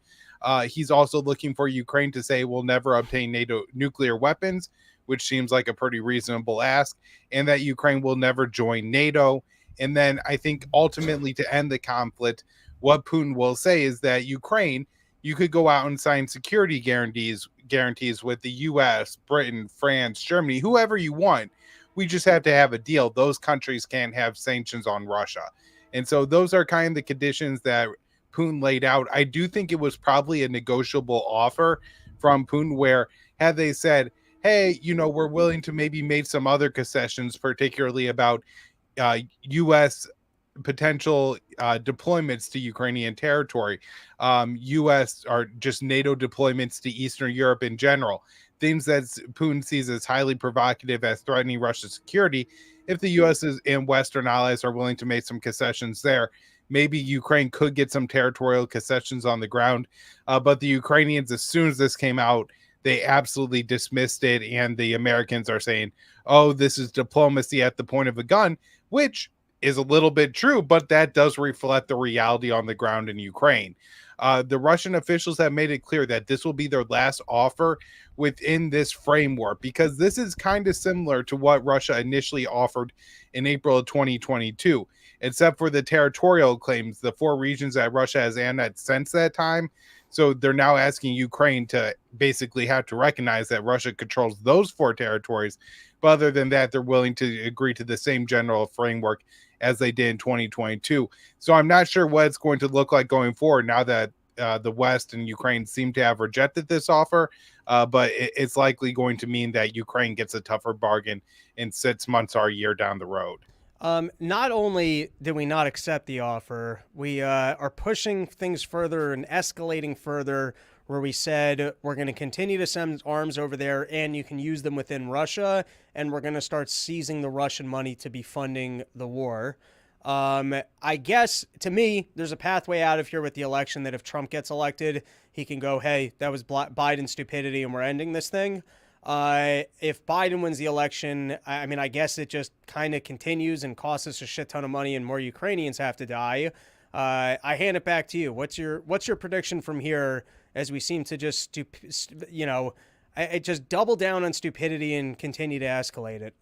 He's also looking for Ukraine to say we'll never obtain NATO nuclear weapons, which seems like a pretty reasonable ask, and that Ukraine will never join NATO. And then I think ultimately to end the conflict, what Putin will say is that Ukraine, you could go out and sign security guarantees with the US, Britain, France, Germany, whoever you want. We just have to have a deal. Those countries can't have sanctions on Russia. And so those are kind of the conditions that Putin laid out. I do think it was probably a negotiable offer from Putin where had they said, hey, we're willing to maybe make some other concessions, particularly about U.S. potential deployments to Ukrainian territory, U.S. or just NATO deployments to Eastern Europe in general, things that Putin sees as highly provocative as threatening Russia's security. If the U.S. and Western allies are willing to make some concessions there, maybe Ukraine could get some territorial concessions on the ground. But the Ukrainians, as soon as this came out, they absolutely dismissed it, and the Americans are saying, oh, this is diplomacy at the point of a gun, which is a little bit true, but that does reflect the reality on the ground in Ukraine. The Russian officials have made it clear that this will be their last offer within this framework, because this is kind of similar to what Russia initially offered in April of 2022, except for the territorial claims, the 4 regions that Russia has annexed since that time. So they're now asking Ukraine to basically have to recognize that Russia controls those 4 territories. But other than that, they're willing to agree to the same general framework as they did in 2022. So I'm not sure what it's going to look like going forward now that the West and Ukraine seem to have rejected this offer. But it's likely going to mean that Ukraine gets a tougher bargain in 6 months or a year down the road. Not only did we not accept the offer, we are pushing things further and escalating further, where we said we're going to continue to send arms over there and you can use them within Russia, and we're going to start seizing the Russian money to be funding the war. I guess, to me, there's a pathway out of here with the election that if Trump gets elected, he can go, hey, that was Biden's stupidity and we're ending this thing. If Biden wins the election, I mean, I guess it just kind of continues and costs us a shit ton of money and more Ukrainians have to die. I hand it back to you. What's your prediction from here as we seem to just, just double down on stupidity and continue to escalate it?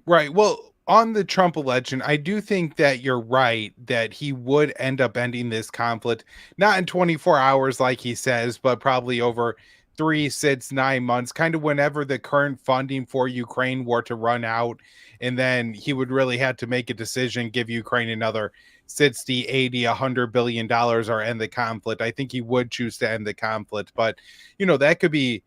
Right. Well, on the Trump election, I do think that you're right that he would end up ending this conflict, not in 24 hours like he says, but probably over 3, 6, 9 months, kind of whenever the current funding for Ukraine were to run out. And then he would really have to make a decision, give Ukraine another 60, 80, $100 billion or end the conflict. I think he would choose to end the conflict, but that could be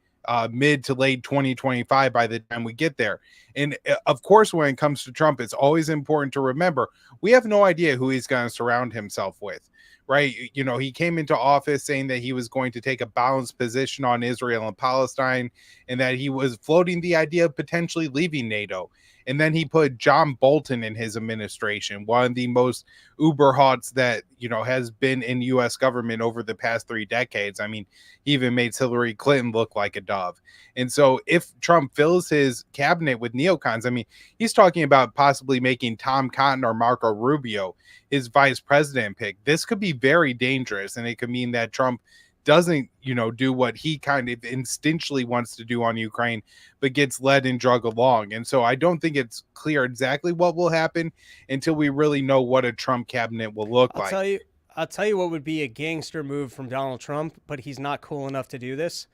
mid to late 2025 by the time we get there. And of course, when it comes to Trump, it's always important to remember we have no idea who he's going to surround himself with. right? You know, he came into office saying that he was going to take a balanced position on Israel and Palestine, and that he was floating the idea of potentially leaving NATO. And then he put John Bolton in his administration, one of the most uber hots that, you know, has been in U.S. government over the past 3 decades. I mean, he even made Hillary Clinton look like a dove. And so if Trump fills his cabinet with neocons, I mean, he's talking about possibly making Tom Cotton or Marco Rubio his vice president pick. This could be very dangerous, and it could mean that Trump doesn't, you know, do what he kind of instinctually wants to do on Ukraine, but gets led and drug along. And so I don't think it's clear exactly what will happen until we really know what a Trump cabinet will look like. I'll tell you what would be a gangster move from Donald Trump, but he's not cool enough to do this.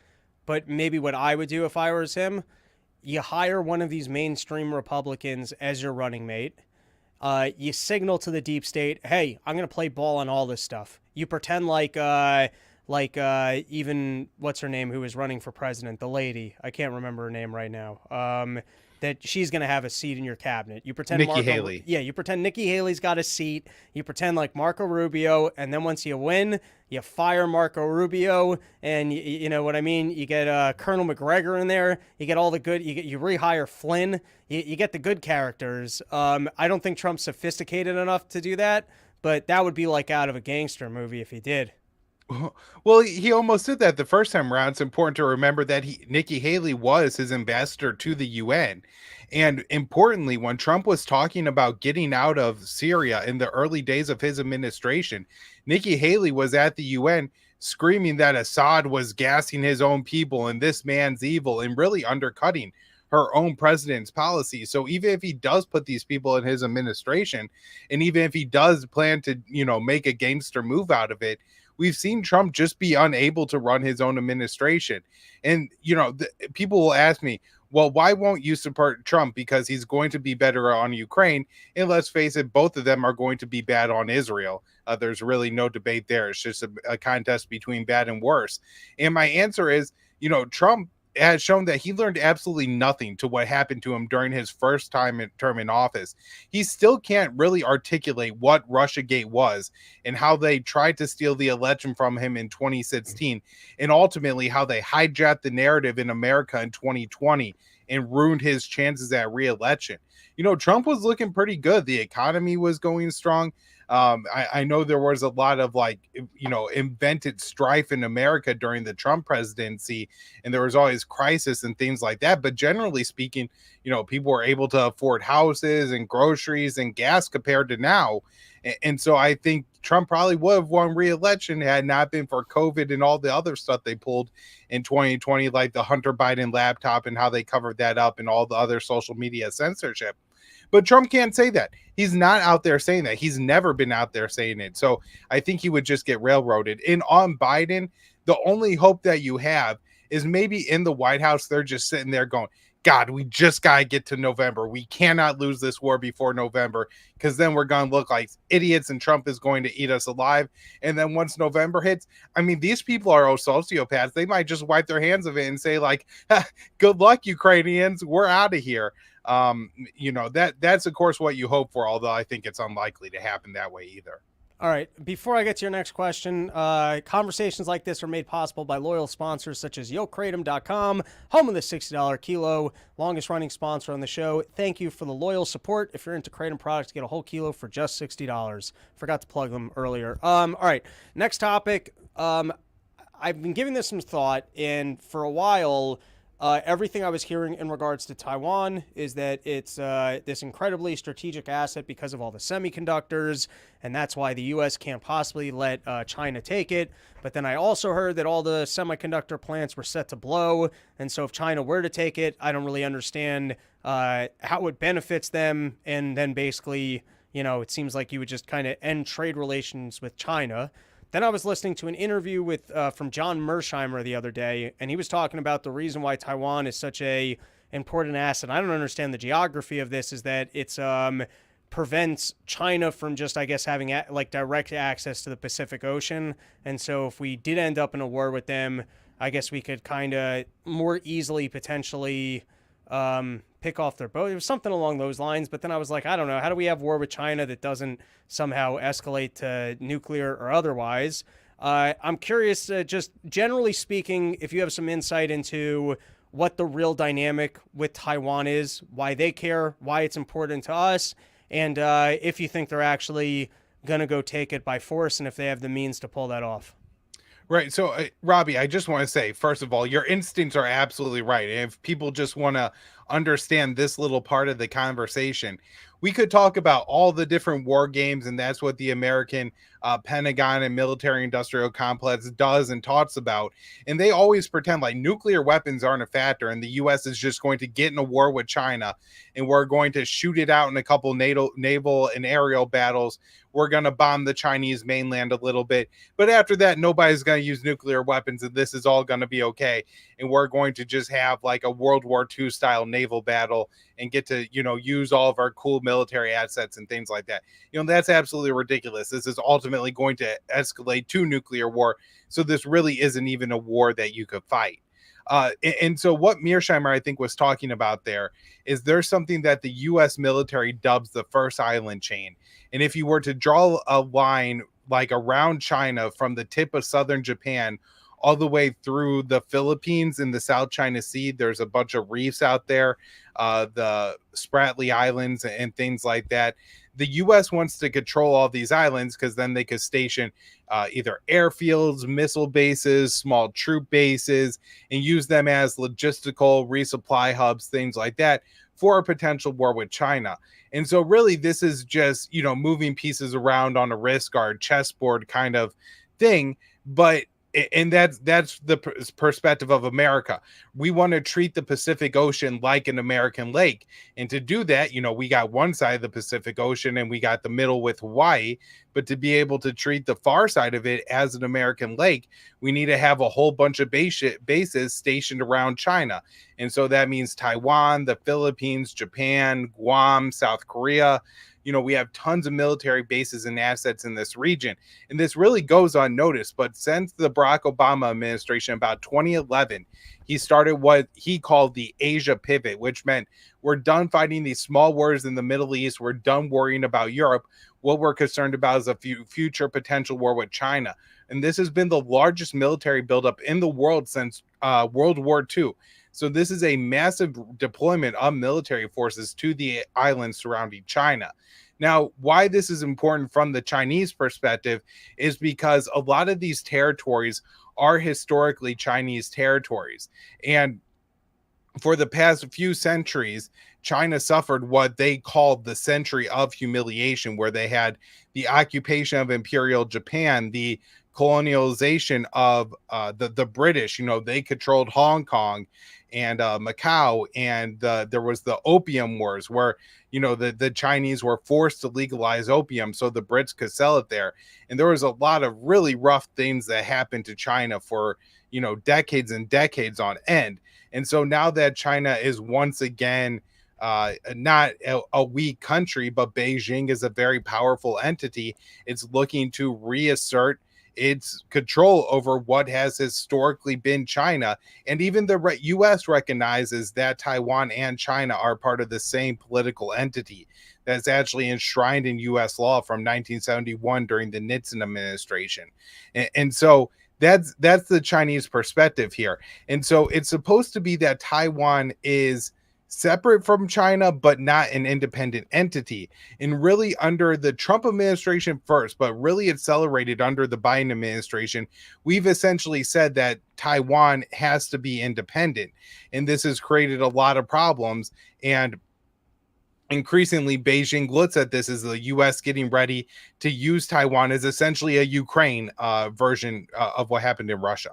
But maybe what I would do if I was him, you hire one of these mainstream Republicans as your running mate. You signal to the deep state, hey, I'm going to play ball on all this stuff. You pretend like even what's her name who was running for president, the lady, I can't remember her name right now, that she's going to have a seat in your cabinet. You pretend Nikki Haley. Yeah, you pretend Nikki Haley's got a seat. You pretend like Marco Rubio, and then once you win, you fire Marco Rubio, and you know what I mean? You get Colonel McGregor in there. You get all the good, you rehire Flynn. You get the good characters. I don't think Trump's sophisticated enough to do that, but that would be like out of a gangster movie if he did. Well, he almost did that the first time around. It's important to remember that Nikki Haley was his ambassador to the UN. And importantly, when Trump was talking about getting out of Syria in the early days of his administration, Nikki Haley was at the UN screaming that Assad was gassing his own people and this man's evil, and really undercutting her own president's policy. So even if he does put these people in his administration, and even if he does plan to, you know, make a gangster move out of it, we've seen Trump just be unable to run his own administration. And, you know, people will ask me, well, why won't you support Trump? Because he's going to be better on Ukraine. And let's face it, both of them are going to be bad on Israel. There's really no debate there. It's just a contest between bad and worse. And my answer is, you know, Trump has shown that he learned absolutely nothing to what happened to him during his first term in office. He still can't really articulate what Russiagate was and how they tried to steal the election from him in 2016, and ultimately how they hijacked the narrative in America in 2020 and ruined his chances at re-election. You know, Trump was looking pretty good. The economy was going strong. I know there was a lot of, like, you know, invented strife in America during the Trump presidency, and there was always crisis and things like that. But generally speaking, you know, people were able to afford houses and groceries and gas compared to now. And so I think Trump probably would have won re-election had it not been for COVID and all the other stuff they pulled in 2020, like the Hunter Biden laptop and how they covered that up and all the other social media censorship. But Trump can't say that. He's not out there saying that. He's never been out there saying it. So I think he would just get railroaded. And on Biden, the only hope that you have is maybe in the White House, they're just sitting there going, God, we just got to get to November. We cannot lose this war before November, because then we're going to look like idiots and Trump is going to eat us alive. And then once November hits, I mean, these people are all sociopaths. They might just wipe their hands of it and say, like, good luck, Ukrainians. We're out of here. You know, that's of course what you hope for, although I think it's unlikely to happen that way either. All right, before I get to your next question, conversations like this are made possible by loyal sponsors such as YoKratom.com, home of the $60 kilo, longest running sponsor on the show. Thank you for the loyal support. If you're into Kratom products, get a whole kilo for just $60. Forgot to plug them earlier. All right, next topic. I've been giving this some thought, and for a while, everything I was hearing in regards to Taiwan is that it's this incredibly strategic asset because of all the semiconductors, and that's why the U.S. can't possibly let China take it. But then I also heard that all the semiconductor plants were set to blow, and so if China were to take it, I don't really understand how it benefits them, and then basically, you know, it seems like you would just kind of end trade relations with China. Then I was listening to an interview with from John Mersheimer the other day, and he was talking about the reason why Taiwan is such a important asset. I don't understand the geography of this, is that it's prevents China from just, I guess, having like direct access to the Pacific Ocean. And so if we did end up in a war with them, I guess we could kind of more easily potentially pick off their boat. It was something along those lines. But then I was like, I don't know. How do we have war with China that doesn't somehow escalate to nuclear or otherwise? I'm curious, just generally speaking, if you have some insight into what the real dynamic with Taiwan is, why they care, why it's important to us, and if you think they're actually going to go take it by force and if they have the means to pull that off. Right. So, Robbie, I just want to say, first of all, your instincts are absolutely right. And if people just want to understand this little part of the conversation, we could talk about all the different war games, and that's what the American Pentagon and military industrial complex does and talks about. And they always pretend like nuclear weapons aren't a factor, and the U.S. is just going to get in a war with China, and we're going to shoot it out in a couple naval and aerial battles. We're going to bomb the Chinese mainland a little bit. But after that, nobody's going to use nuclear weapons, and this is all going to be okay. And we're going to just have like a World War II style naval battle and get to, use all of our cool military assets and things like that. That's absolutely ridiculous. This is ultimately going to escalate to nuclear war. So this really isn't even a war that you could fight. And so what Mearsheimer, I think, was talking about there is there's something that the U.S. military dubs the first island chain. And if you were to draw a line like around China from the tip of southern Japan all the way through the Philippines in the South China Sea, there's a bunch of reefs out there, the Spratly Islands and things like that. The U.S. wants to control all these islands because then they could station either airfields, missile bases, small troop bases, and use them as logistical resupply hubs, things like that, for a potential war with China. And so really this is just, moving pieces around on a risk guard chessboard kind of thing. And that's the perspective of America. We want to treat the Pacific Ocean like an American lake. And to do that, we got one side of the Pacific Ocean and we got the middle with Hawaii. But to be able to treat the far side of it as an American lake, we need to have a whole bunch of bases stationed around China. And so that means Taiwan, the Philippines, Japan, Guam, South Korea. We have tons of military bases and assets in this region. And this really goes unnoticed. But since the Barack Obama administration, about 2011, he started what he called the Asia pivot, which meant we're done fighting these small wars in the Middle East. We're done worrying about Europe. What we're concerned about is a future potential war with China. And this has been the largest military buildup in the world since World War II. So this is a massive deployment of military forces to the islands surrounding China. Now, why this is important from the Chinese perspective is because a lot of these territories are historically Chinese territories. And for the past few centuries, China suffered what they called the century of humiliation, where they had the occupation of Imperial Japan, the colonialization of the British. They controlled Hong Kong and Macau, and there was the Opium Wars, where the Chinese were forced to legalize opium so the Brits could sell it there. And there was a lot of really rough things that happened to China for decades and decades on end. And so now that China is once again not a weak country, but Beijing is a very powerful entity, it's looking to reassert its control over what has historically been China. And even the U.S. recognizes that Taiwan and China are part of the same political entity that's actually enshrined in U.S. law from 1971 during the Nixon administration. And so that's the Chinese perspective here. And so it's supposed to be that Taiwan is separate from China, but not an independent entity. And really under the Trump administration first, but really accelerated under the Biden administration, we've essentially said that Taiwan has to be independent. And this has created a lot of problems. And increasingly, Beijing looks at this as the U.S. getting ready to use Taiwan as essentially a Ukraine version of what happened in Russia.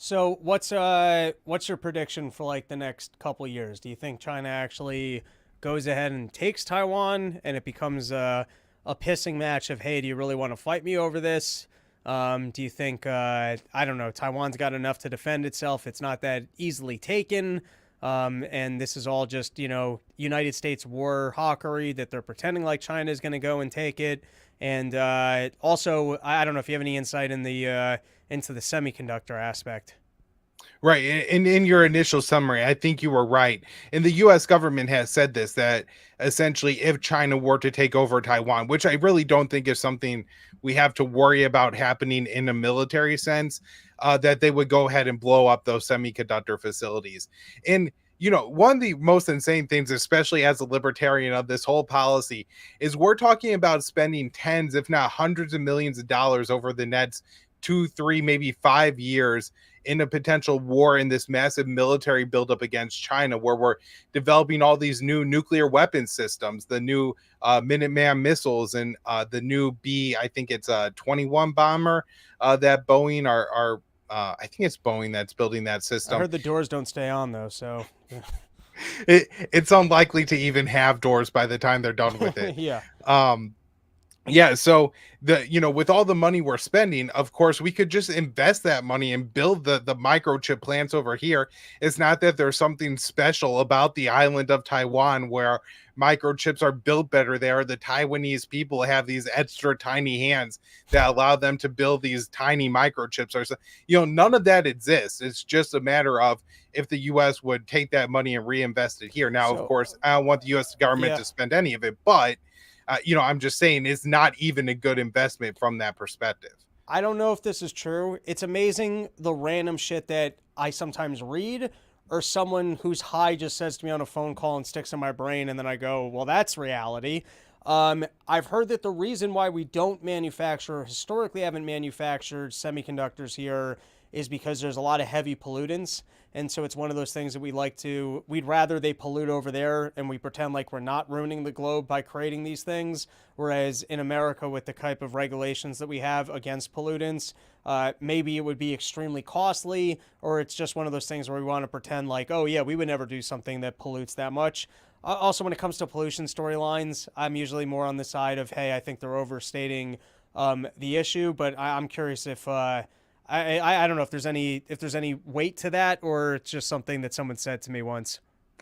So what's your prediction for like the next couple of years? Do you think China actually goes ahead and takes Taiwan and it becomes a pissing match of, hey, do you really want to fight me over this? Do you think, I don't know, Taiwan's got enough to defend itself? It's not that easily taken. And this is all just, United States war hawkery that they're pretending like China is going to go and take it. And also, I don't know if you have any insight in the into the semiconductor aspect. Right. And in your initial summary, I think you were right. And the US government has said this, that essentially if China were to take over Taiwan, which I really don't think is something we have to worry about happening in a military sense, that they would go ahead and blow up those semiconductor facilities. And one of the most insane things, especially as a libertarian of this whole policy, is we're talking about spending tens, if not hundreds of millions of dollars over the next 2, 3, maybe 5 years in a potential war in this massive military buildup against China, where we're developing all these new nuclear weapon systems, the new Minuteman missiles, and the new I think it's a 21 bomber that Boeing are I think it's Boeing that's building that system. I heard the doors don't stay on though, so it's unlikely to even have doors by the time they're done with it. Yeah. Yeah, so with all the money we're spending, of course, we could just invest that money and build the microchip plants over here. It's not that there's something special about the island of Taiwan where microchips are built better there. The Taiwanese people have these extra tiny hands that allow them to build these tiny microchips. Or none of that exists. It's just a matter of if the U.S. would take that money and reinvest it here. Now, of course, I don't want the U.S. government to spend any of it, but I'm just saying it's not even a good investment from that perspective. I don't know if this is true. It's amazing the random shit that I sometimes read, or someone who's high just says to me on a phone call and sticks in my brain, and then I go, well, that's reality. I've heard that the reason why we don't historically haven't manufactured semiconductors here is because there's a lot of heavy pollutants. And so it's one of those things that we'd rather they pollute over there and we pretend like we're not ruining the globe by creating these things. Whereas in America, with the type of regulations that we have against pollutants, maybe it would be extremely costly, or it's just one of those things where we want to pretend like, oh yeah, we would never do something that pollutes that much. Also, when it comes to pollution storylines, I'm usually more on the side of, hey, I think they're overstating the issue, but I'm curious if I don't know if there's any weight to that, or it's just something that someone said to me once.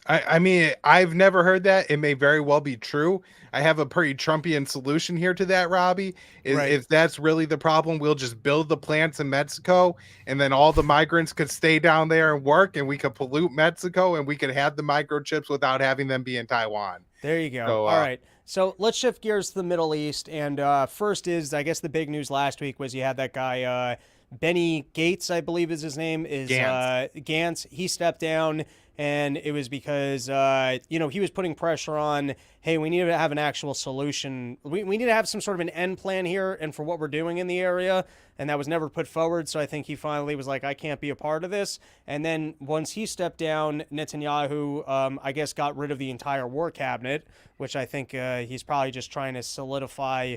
I mean, I've never heard that. It may very well be true. I have a pretty Trumpian solution here to that, Robbie. If that's really the problem, we'll just build the plants in Mexico, and then all the migrants could stay down there and work, and we could pollute Mexico, and we could have the microchips without having them be in Taiwan. There you go. So, all right. So let's shift gears to the Middle East. And first is, I guess the big news last week was you had that guy, Benny Gates, I believe is his name, is Gantz. He stepped down, and it was because, he was putting pressure on, hey, we need to have an actual solution. We need to have some sort of an end plan here and for what we're doing in the area, and that was never put forward. So I think he finally was like, I can't be a part of this. And then once he stepped down, Netanyahu, I guess, got rid of the entire war cabinet, which I think he's probably just trying to solidify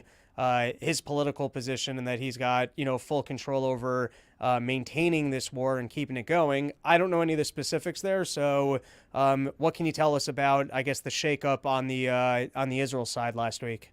his political position, and that he's got, full control over maintaining this war and keeping it going. I don't know any of the specifics there. So what can you tell us about, I guess, the shakeup on the Israel side last week?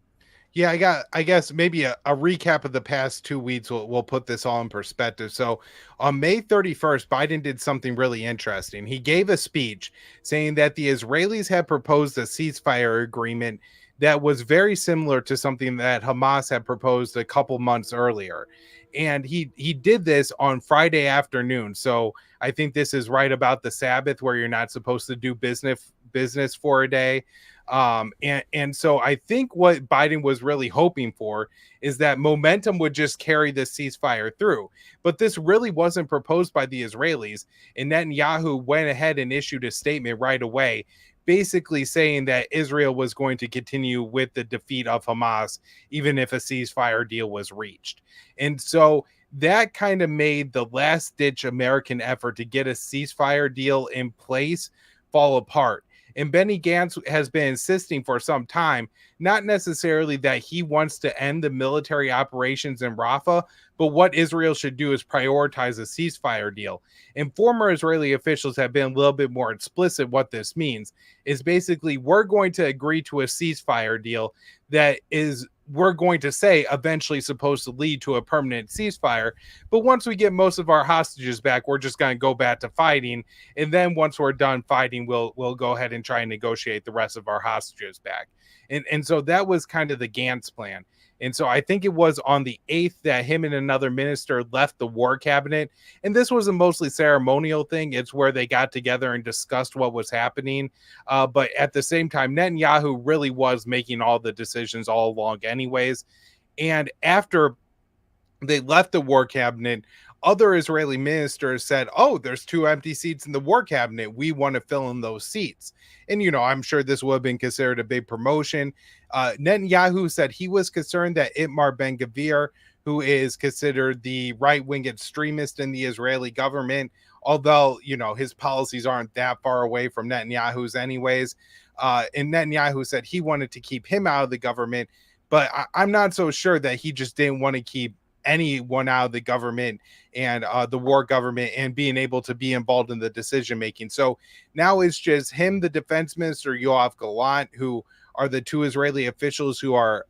Yeah, I guess maybe a recap of the past 2 weeks will put this all in perspective. So on May 31st, Biden did something really interesting. He gave a speech saying that the Israelis had proposed a ceasefire agreement that was very similar to something that Hamas had proposed a couple months earlier. And he did this on Friday afternoon. So I think this is right about the Sabbath, where you're not supposed to do business for a day. And so I think what Biden was really hoping for is that momentum would just carry this ceasefire through. But this really wasn't proposed by the Israelis. And Netanyahu went ahead and issued a statement right away, basically saying that Israel was going to continue with the defeat of Hamas, even if a ceasefire deal was reached. And so that kind of made the last-ditch American effort to get a ceasefire deal in place fall apart. And Benny Gantz has been insisting for some time, not necessarily that he wants to end the military operations in Rafah, but what Israel should do is prioritize a ceasefire deal. And former Israeli officials have been a little bit more explicit what this means. Is basically, we're going to agree to a ceasefire deal that is, we're going to say, eventually supposed to lead to a permanent ceasefire. But once we get most of our hostages back, we're just going to go back to fighting. And then once we're done fighting, we'll go ahead and try and negotiate the rest of our hostages back. And so that was kind of the Gantz plan. And so I think it was on the 8th that him and another minister left the war cabinet. And this was a mostly ceremonial thing. It's where they got together and discussed what was happening. But at the same time, Netanyahu really was making all the decisions all along anyways. And after they left the war cabinet, other Israeli ministers said, oh, there's 2 empty seats in the war cabinet. We want to fill in those seats. And, I'm sure this would have been considered a big promotion. Netanyahu said he was concerned that Itamar Ben-Gvir, who is considered the right-wing extremist in the Israeli government, although, his policies aren't that far away from Netanyahu's anyways. And Netanyahu said he wanted to keep him out of the government, but I'm not so sure that he just didn't want to keep anyone out of the government and the war government and being able to be involved in the decision making. So now it's just him, the defense minister, Yoav Gallant, who are the 2 Israeli officials who are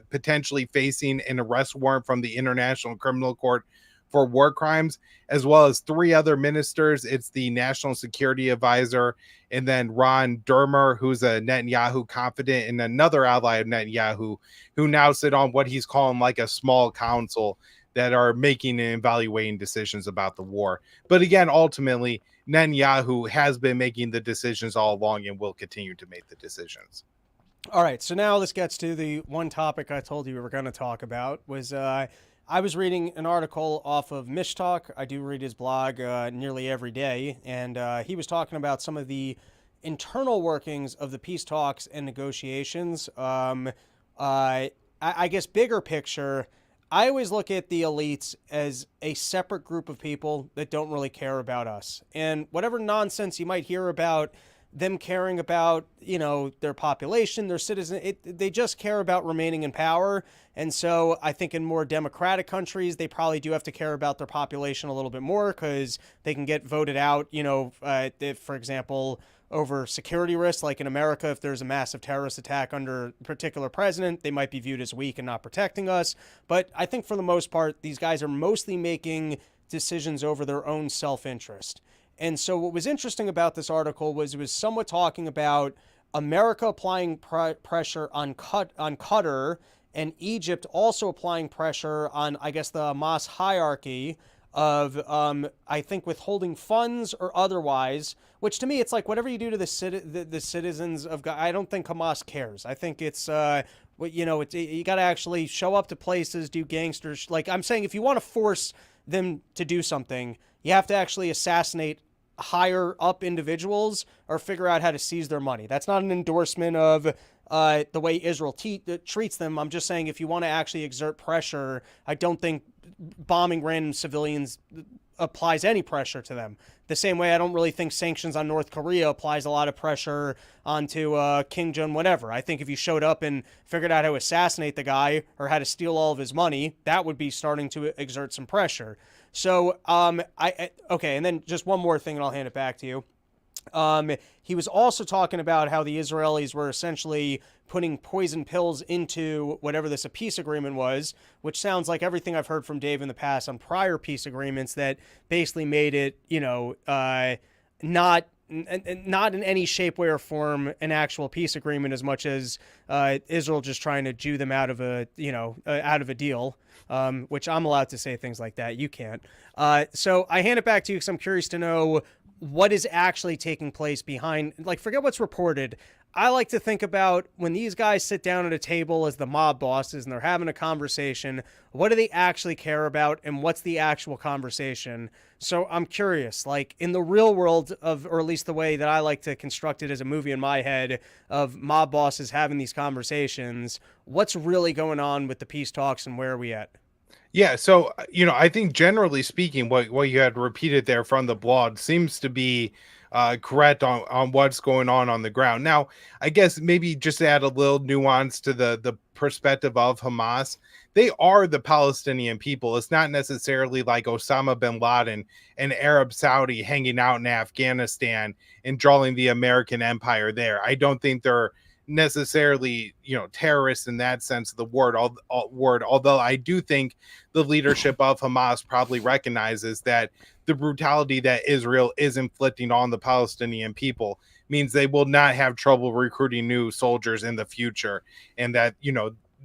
potentially facing an arrest warrant from the International Criminal Court for war crimes, as well as 3 other ministers. It's the National Security Advisor, and then Ron Dermer, who's a Netanyahu confidant, and another ally of Netanyahu, who now sit on what he's calling like a small council that are making and evaluating decisions about the war. But again, ultimately, Netanyahu has been making the decisions all along and will continue to make the decisions. All right, so now this gets to the one topic I told you we were going to talk about. Was I was reading an article off of Mishtalk. I do read his blog nearly every day, and he was talking about some of the internal workings of the peace talks and negotiations. I guess bigger picture, I always look at the elites as a separate group of people that don't really care about us. And whatever nonsense you might hear about them caring about, their population, their citizens, they just care about remaining in power. And so I think in more democratic countries, they probably do have to care about their population a little bit more because they can get voted out, if, for example, over security risks. Like in America, if there's a massive terrorist attack under a particular president, they might be viewed as weak and not protecting us. But I think for the most part, these guys are mostly making decisions over their own self-interest. And so what was interesting about this article was it was somewhat talking about America applying pressure on Qatar and Egypt also applying pressure on, I guess, the Hamas hierarchy of, I think, withholding funds or otherwise, which to me, it's like whatever you do to the citizens of God, I don't think Hamas cares. I think it's, you got to actually show up to places, do gangsters. Like I'm saying, if you want to force them to do something, you have to actually assassinate higher up individuals or figure out how to seize their money. That's not an endorsement of the way Israel treats them. I'm just saying if you want to actually exert pressure, I don't think bombing random civilians applies any pressure to them. The same way I don't really think sanctions on North Korea applies a lot of pressure onto Kim Jong whatever. I think if you showed up and figured out how to assassinate the guy or how to steal all of his money, that would be starting to exert some pressure. So, okay, and then just one more thing and I'll hand it back to you. He was also talking about how the Israelis were essentially putting poison pills into whatever this peace agreement was, which sounds like everything I've heard from Dave in the past on prior peace agreements that basically made it, not in any shape, way, or form an actual peace agreement as much as Israel just trying to Jew them out of a deal, which I'm allowed to say things like that. You can't. So I hand it back to you because I'm curious to know what is actually taking place behind, like, forget what's reported. I like to think about when these guys sit down at a table as the mob bosses and they're having a conversation, what do they actually care about and what's the actual conversation? So I'm curious, like in the real world of, or at least the way that I like to construct it as a movie in my head of mob bosses having these conversations, what's really going on with the peace talks and where are we at? Yeah, so I think generally speaking, what you had repeated there from the blog seems to be correct on what's going on the ground. Now, I guess maybe just to add a little nuance to the perspective of Hamas, they are the Palestinian people. It's not necessarily like Osama bin Laden, an Arab Saudi hanging out in Afghanistan and drawing the American empire there. I don't think they're necessarily terrorists in that sense of the word, although I do think the leadership of Hamas probably recognizes that the brutality that Israel is inflicting on the Palestinian people means they will not have trouble recruiting new soldiers in the future, and that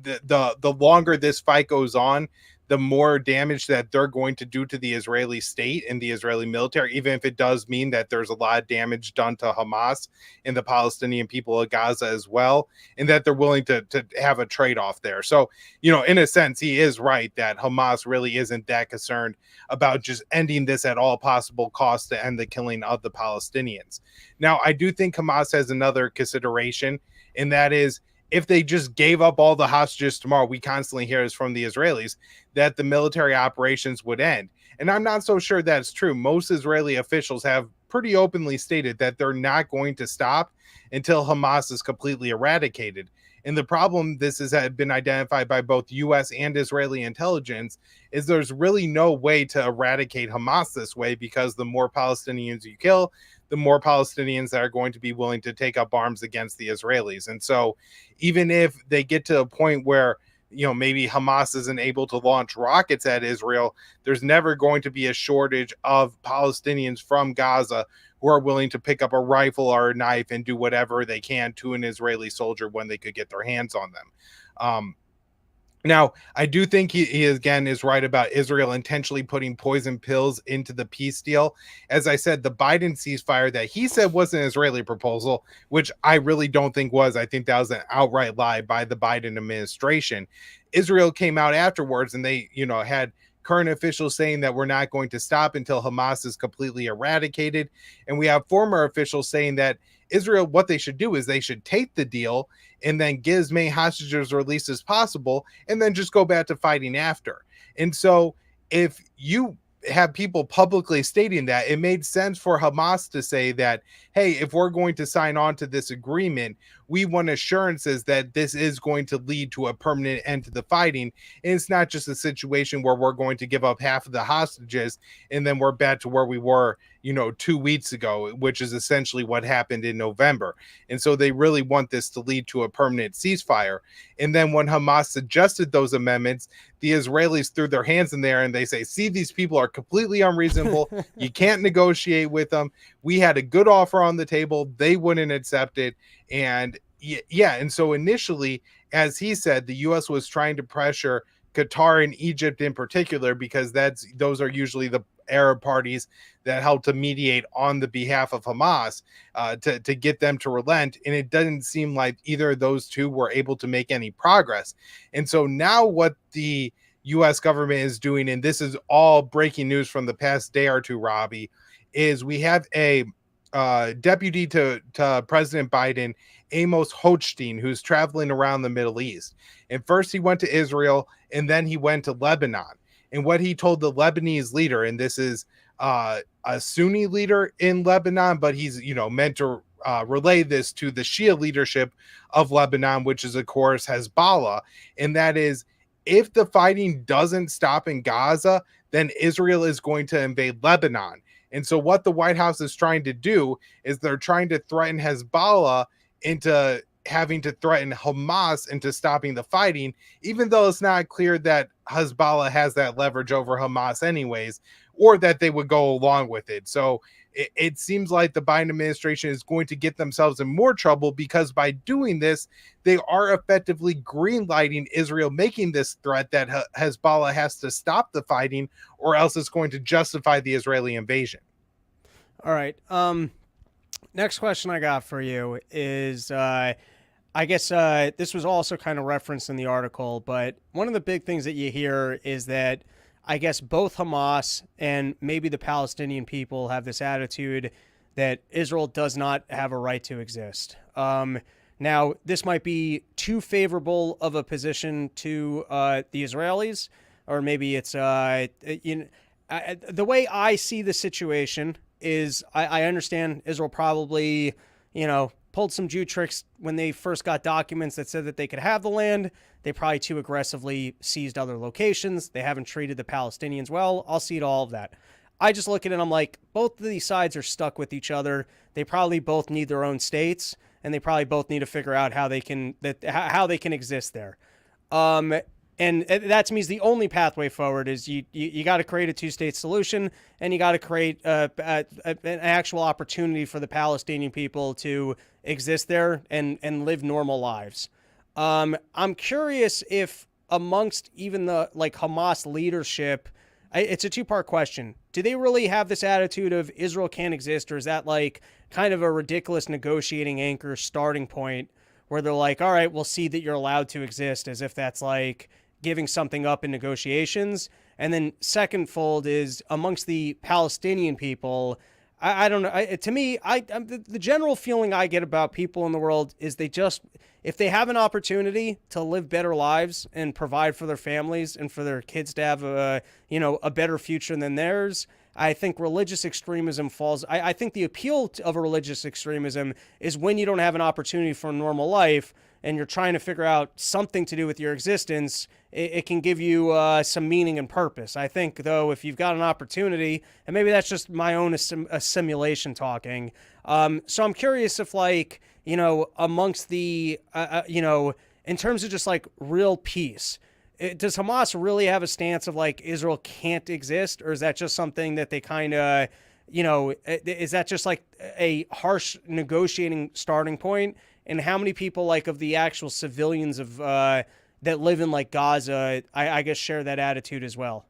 the longer this fight goes on, the more damage that they're going to do to the Israeli state and the Israeli military, even if it does mean that there's a lot of damage done to Hamas and the Palestinian people of Gaza as well, and that they're willing to have a trade-off there. So, in a sense, he is right that Hamas really isn't that concerned about just ending this at all possible costs to end the killing of the Palestinians. Now, I do think Hamas has another consideration, and that is, if they just gave up all the hostages tomorrow, we constantly hear this from the Israelis, that the military operations would end. And I'm not so sure that's true. Most Israeli officials have pretty openly stated that they're not going to stop until Hamas is completely eradicated. And the problem, this has been identified by both U.S. and Israeli intelligence, is there's really no way to eradicate Hamas this way, because the more Palestinians you kill, the more Palestinians that are going to be willing to take up arms against the Israelis. And so even if they get to a point where, maybe Hamas isn't able to launch rockets at Israel, there's never going to be a shortage of Palestinians from Gaza who are willing to pick up a rifle or a knife and do whatever they can to an Israeli soldier when they could get their hands on them. Now, I do think he again is right about Israel intentionally putting poison pills into the peace deal. As I said, the Biden ceasefire that he said was an Israeli proposal, which I really don't think was. I think that was an outright lie by the Biden administration. Israel came out afterwards and they, had current officials saying that we're not going to stop until Hamas is completely eradicated. And we have former officials saying that Israel, what they should do is they should take the deal and then get as many hostages released as possible and then just go back to fighting after. And so if you have people publicly stating that, it made sense for Hamas to say that, hey, if we're going to sign on to this agreement, we want assurances that this is going to lead to a permanent end to the fighting. And it's not just a situation where we're going to give up half of the hostages and then we're back to where we were, 2 weeks ago, which is essentially what happened in November. And so they really want this to lead to a permanent ceasefire. And then when Hamas suggested those amendments, the Israelis threw their hands in there and they say, see, these people are completely unreasonable. You can't negotiate with them. We had a good offer on the table. They wouldn't accept it. And and so initially, as he said, the U.S. was trying to pressure Qatar and Egypt in particular, because those are usually the Arab parties that help to mediate on the behalf of Hamas to get them to relent. And it doesn't seem like either of those two were able to make any progress. And so now what the U.S. government is doing, and this is all breaking news from the past day or two, Robbie, is we have a deputy to President Biden, Amos Hochstein, who's traveling around the Middle East. And first he went to Israel, and then he went to Lebanon. And what he told the Lebanese leader, and this is a Sunni leader in Lebanon, but he's, meant to relay this to the Shia leadership of Lebanon, which is, of course, Hezbollah. And that is, if the fighting doesn't stop in Gaza, then Israel is going to invade Lebanon. And so what the White House is trying to do is they're trying to threaten Hezbollah into having to threaten Hamas into stopping the fighting, even though it's not clear that Hezbollah has that leverage over Hamas anyways, or that they would go along with it. So it seems like the Biden administration is going to get themselves in more trouble, because by doing this, they are effectively greenlighting Israel making this threat that Hezbollah has to stop the fighting, or else it's going to justify the Israeli invasion. All right. Next question I got for you is, I guess this was also kind of referenced in the article, but one of the big things that you hear is that I guess both Hamas and maybe the Palestinian people have this attitude that Israel does not have a right to exist. Now, this might be too favorable of a position to the Israelis, or maybe it's the way I see the situation is I understand Israel probably, pulled some Jew tricks when they first got documents that said that they could have the land. They probably too aggressively seized other locations. They haven't treated the Palestinians well. I'll cede all of that. I just look at it, I'm like, both of these sides are stuck with each other. They probably both need their own states, and they probably both need to figure out how they can exist there. And that to me is the only pathway forward is you got to create a two-state solution, and you got to create an actual opportunity for the Palestinian people to exist there and live normal lives. I'm curious if amongst even the like Hamas leadership, it's a two-part question. Do they really have this attitude of Israel can't exist, or is that like kind of a ridiculous negotiating anchor starting point where they're like, all right, we'll see that you're allowed to exist, as if that's like giving something up in negotiations? And then second fold is amongst the Palestinian people, I don't know. To me, the general feeling I get about people in the world is they just, if they have an opportunity to live better lives and provide for their families and for their kids to have a better future than theirs, I think religious extremism falls. I think the appeal of a religious extremism is when you don't have an opportunity for a normal life and you're trying to figure out something to do with your existence. It can give you some meaning and purpose. I think, though, if you've got an opportunity, and maybe that's just my own assimilation talking. So I'm curious if, like, amongst the, in terms of just like real peace, does Hamas really have a stance of like Israel can't exist, or is that just something that they kind of, is that just like a harsh negotiating starting point? And how many people, like, of the actual civilians of that live in like Gaza, I guess share that attitude as well?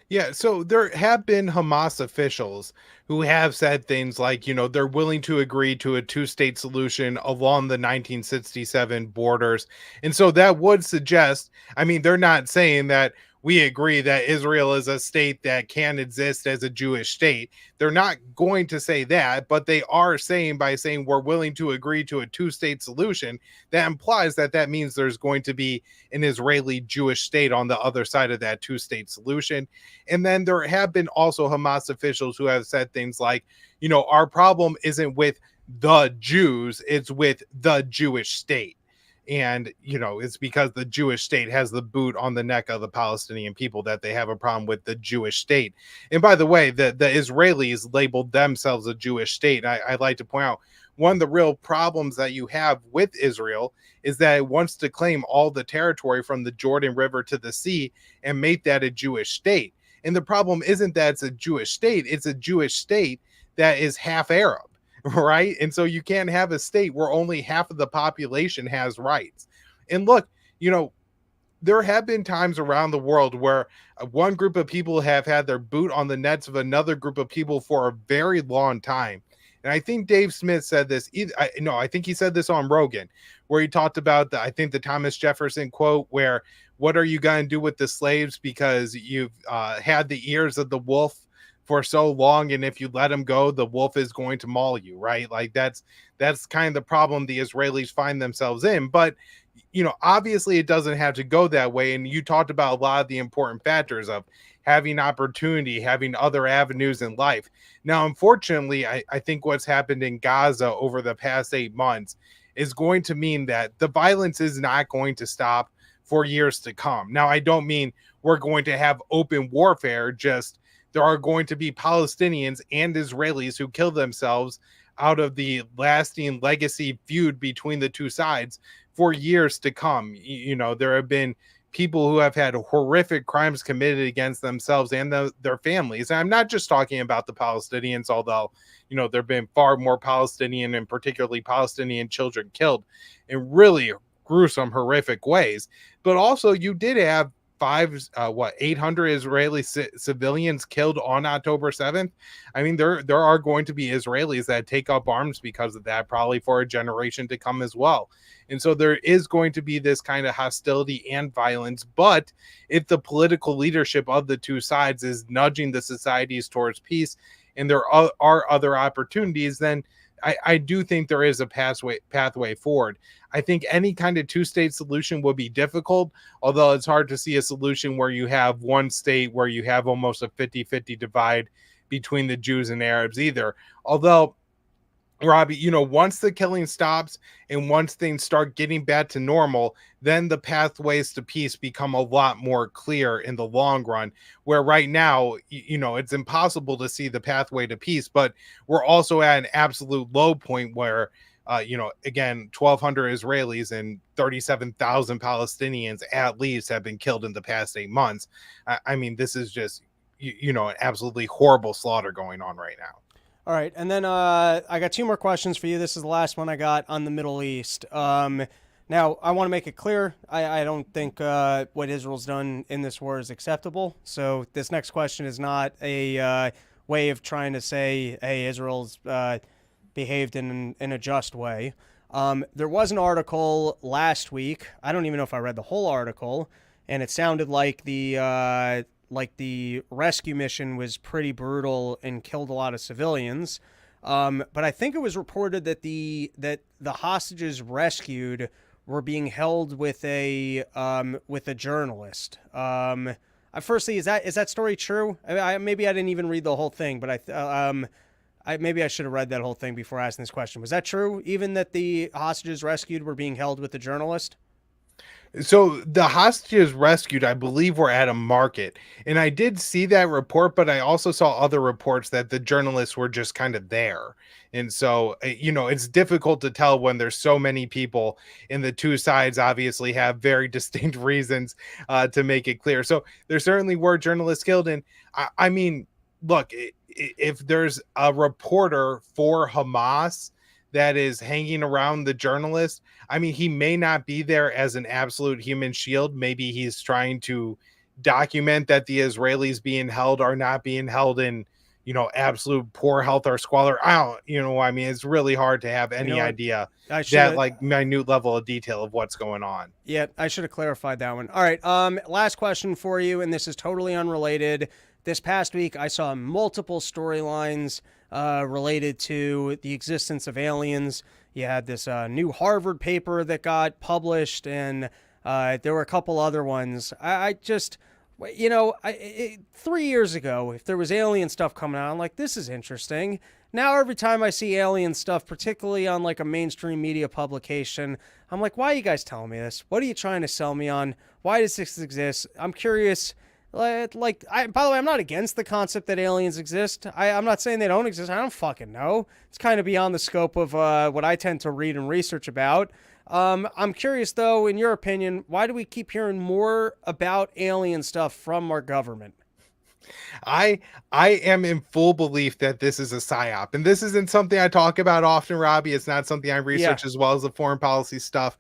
Yeah, so there have been Hamas officials who have said things like, they're willing to agree to a two-state solution along the 1967 borders. And so that would suggest, they're not saying that we agree that Israel is a state that can exist as a Jewish state. They're not going to say that, but they are saying, by saying we're willing to agree to a two-state solution, that implies that means there's going to be an Israeli Jewish state on the other side of that two-state solution. And then there have been also Hamas officials who have said things like, our problem isn't with the Jews, it's with the Jewish state. And, it's because the Jewish state has the boot on the neck of the Palestinian people that they have a problem with the Jewish state. And by the way, the Israelis labeled themselves a Jewish state. I'd like to point out, one of the real problems that you have with Israel is that it wants to claim all the territory from the Jordan River to the sea and make that a Jewish state. And the problem isn't that it's a Jewish state, it's a Jewish state that is half Arab. Right. And so you can't have a state where only half of the population has rights. And look, there have been times around the world where one group of people have had their boot on the necks of another group of people for a very long time. And I think Dave Smith said this. I think he said this on Rogan, where he talked about the Thomas Jefferson quote, where what are you going to do with the slaves because you've had the ears of the wolf for so long, and if you let him go, the wolf is going to maul you, right? Like that's kind of the problem the Israelis find themselves in. But obviously it doesn't have to go that way. And you talked about a lot of the important factors of having opportunity, having other avenues in life. Now, unfortunately, I think what's happened in Gaza over the past 8 months is going to mean that the violence is not going to stop for years to come. Now, I don't mean we're going to have open warfare, just there are going to be Palestinians and Israelis who kill themselves out of the lasting legacy feud between the two sides for years to come. There have been people who have had horrific crimes committed against themselves and their families. And I'm not just talking about the Palestinians, although, there have been far more Palestinian and particularly Palestinian children killed in really gruesome, horrific ways. But also you did have 800 Israeli civilians killed on October 7th. There are going to be Israelis that take up arms because of that, probably for a generation to come as well. And so there is going to be this kind of hostility and violence. But if the political leadership of the two sides is nudging the societies towards peace, and there are other opportunities, then I do think there is a pathway forward. I think any kind of two-state solution will be difficult, although it's hard to see a solution where you have one state where you have almost a 50-50 divide between the Jews and Arabs either. Although, Robbie, once the killing stops and once things start getting back to normal, then the pathways to peace become a lot more clear in the long run, where right now, it's impossible to see the pathway to peace, but we're also at an absolute low point where, again, 1,200 Israelis and 37,000 Palestinians at least have been killed in the past 8 months. This is just, an absolutely horrible slaughter going on right now. All right, and then I got two more questions for you. This is the last one I got on the Middle East. Now, I want to make it clear, I don't think what Israel's done in this war is acceptable. So this next question is not a way of trying to say, hey, Israel's behaved in a just way. There was an article last week. I don't even know if I read the whole article, and it sounded like the rescue mission was pretty brutal and killed a lot of civilians. But I think it was reported that the hostages rescued were being held with a journalist. Firstly, is that story true? Maybe I didn't even read the whole thing, but maybe I should have read that whole thing before asking this question. Was that true? Even that the hostages rescued were being held with a journalist? So the hostages rescued, I believe, were at a market. And I did see that report, but I also saw other reports that the journalists were just kind of there. And so, it's difficult to tell when there's so many people, and the two sides obviously have very distinct reasons to make it clear. So there certainly were journalists killed. And I mean, look, if there's a reporter for Hamas that is hanging around the journalist, I mean, he may not be there as an absolute human shield. Maybe he's trying to document that the Israelis being held are not being held in, absolute poor health or squalor. I mean, it's really hard to have any idea that like minute level of detail of what's going on. Yeah, I should have clarified that one. All right. Last question for you, and this is totally unrelated. This past week, I saw multiple storylines related to the existence of aliens. You had this new Harvard paper that got published, and there were a couple other ones. I just, 3 years ago, if there was alien stuff coming out, I'm like, this is interesting. Now, every time I see alien stuff, particularly on like a mainstream media publication, I'm like, why are you guys telling me this? What are you trying to sell me on? Why does this exist? I'm curious. By the way, I'm not against the concept that aliens exist. I'm not saying they don't exist. I don't fucking know. It's kind of beyond the scope of what I tend to read and research about. I'm curious, though, in your opinion, why do we keep hearing more about alien stuff from our government? I am in full belief that this is a psyop, and this isn't something I talk about often, Robbie. It's not something I research as well as the foreign policy stuff,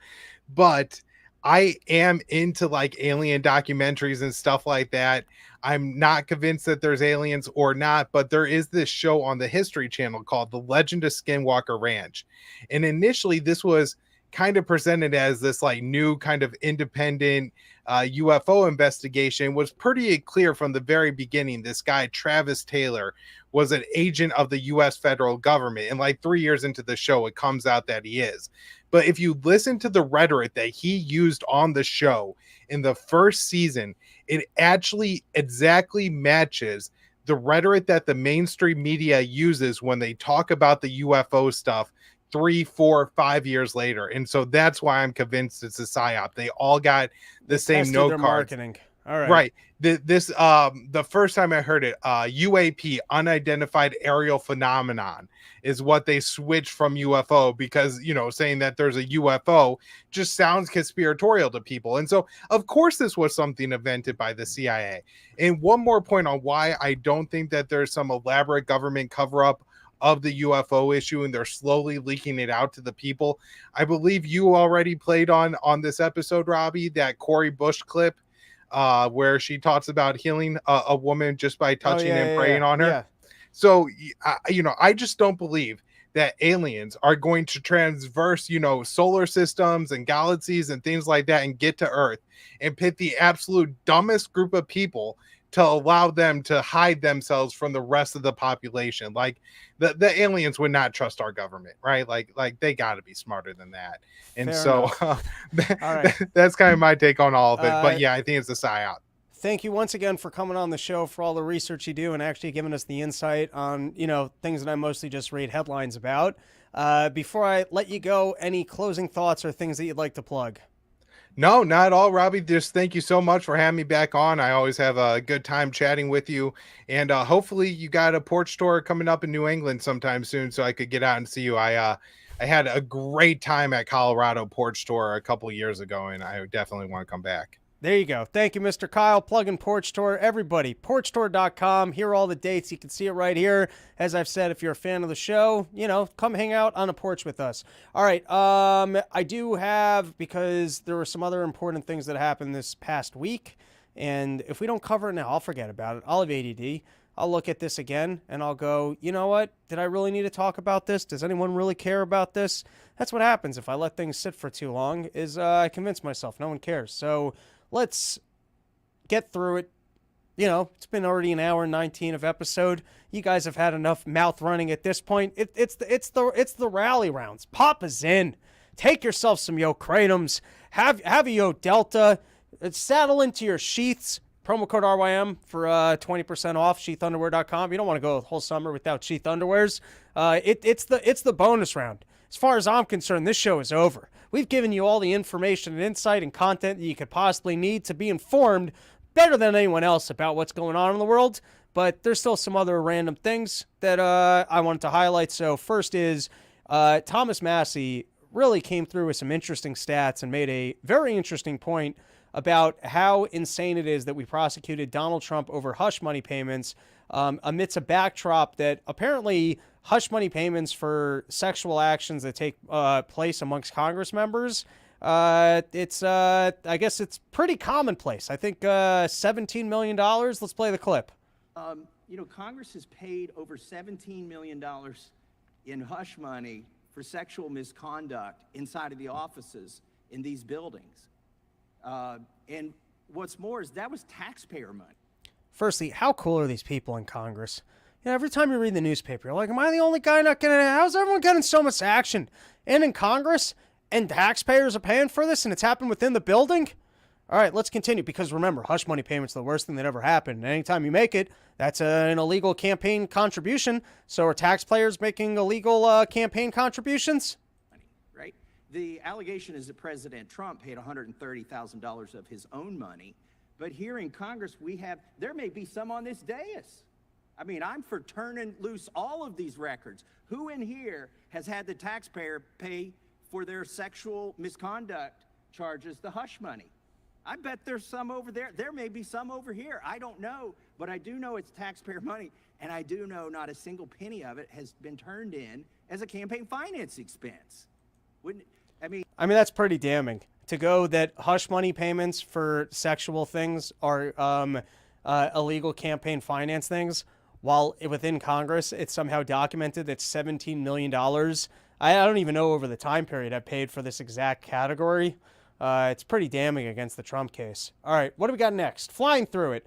but I am into like alien documentaries and stuff like that. I'm not convinced that there's aliens or not, but there is this show on the History Channel called The Legend of Skinwalker Ranch. And initially this was kind of presented as this like new kind of independent UFO investigation. Was pretty clear from the very beginning. This guy, Travis Taylor, was an agent of the US federal government. And like 3 years into the show, it comes out that he is. But if you listen to the rhetoric that he used on the show in the first season, it actually exactly matches the rhetoric that the mainstream media uses when they talk about the UFO stuff 3, 4, 5 years later. And so that's why I'm convinced it's a psyop. They all got the same note cards. Marketing. All right. Right. The first time I heard it, UAP, unidentified aerial phenomenon, is what they switched from UFO because, saying that there's a UFO just sounds conspiratorial to people. And so, of course, this was something invented by the CIA. And one more point on why I don't think that there's some elaborate government cover-up of the UFO issue and they're slowly leaking it out to the people. I believe you already played on this episode, Robbie, that Cori Bush clip where she talks about healing a woman just by touching and praying on her. Yeah. So, I just don't believe that aliens are going to transverse, solar systems and galaxies and things like that and get to Earth and pit the absolute dumbest group of people to allow them to hide themselves from the rest of the population. Like the aliens would not trust our government, right? Like they got to be smarter than that. And that's kind of my take on all of it. But yeah, I think it's a psyop. Thank you once again for coming on the show, for all the research you do and actually giving us the insight on, things that I mostly just read headlines about. Before I let you go, any closing thoughts or things that you'd like to plug? No, not at all, Robbie. Just thank you so much for having me back on. I always have a good time chatting with you. And hopefully you got a porch tour coming up in New England sometime soon so I could get out and see you. I had a great time at Colorado porch tour a couple of years ago, and I definitely want to come back. There you go. Thank you, Mr. Kyle. Plug in Porch Tour. Everybody, porchtour.com. Here are all the dates. You can see it right here. As I've said, if you're a fan of the show, come hang out on a porch with us. All right. I do have, because there were some other important things that happened this past week, and if we don't cover it now, I'll forget about it. I'll have ADD. I'll look at this again, and I'll go, you know what? Did I really need to talk about this? Does anyone really care about this? That's what happens if I let things sit for too long, is I convince myself no one cares. So let's get through it. It's been already an hour and 19 of episode. You guys have had enough mouth running at this point. It's the rally rounds. Papa's in. Take yourself some Yo Kratums. Have a Yo Delta. Saddle into your sheaths. Promo code RYM for 20% off, sheathunderwear.com. You don't want to go the whole summer without sheath underwears. It's the bonus round. As far as I'm concerned, this show is over. We've given you all the information and insight and content that you could possibly need to be informed better than anyone else about what's going on in the world. But there's still some other random things that I wanted to highlight. So first is Thomas Massey really came through with some interesting stats and made a very interesting point about how insane it is that we prosecuted Donald Trump over hush money payments amidst a backdrop that apparently hush money payments for sexual actions that take place amongst Congress members, I guess it's pretty commonplace. I think $17 million. Let's play the clip. Congress has paid over $17 million in hush money for sexual misconduct inside of the offices in these buildings. And what's more is that was taxpayer money. Firstly, how cool are these people in Congress? Every time you read the newspaper, you're like, am I the only guy not getting it? How's everyone getting so much action? And in Congress, and taxpayers are paying for this, and it's happened within the building? All right, let's continue, because remember, hush money payments are the worst thing that ever happened. And anytime you make it, that's an illegal campaign contribution. So are taxpayers making illegal campaign contributions? Right? The allegation is that President Trump paid $130,000 of his own money. But here in Congress, there may be some on this dais. I mean, I'm for turning loose all of these records. Who in here has had the taxpayer pay for their sexual misconduct charges the hush money? I bet there's some over there. There may be some over here. I don't know, but I do know it's taxpayer money, and I do know not a single penny of it has been turned in as a campaign finance expense. I mean, that's pretty damning. To go that hush money payments for sexual things are illegal campaign finance things, while within Congress it's somehow documented that $17 million. I don't even know over the time period I paid for this exact category. It's pretty damning against the Trump case. All right, what do we got next? Flying through it.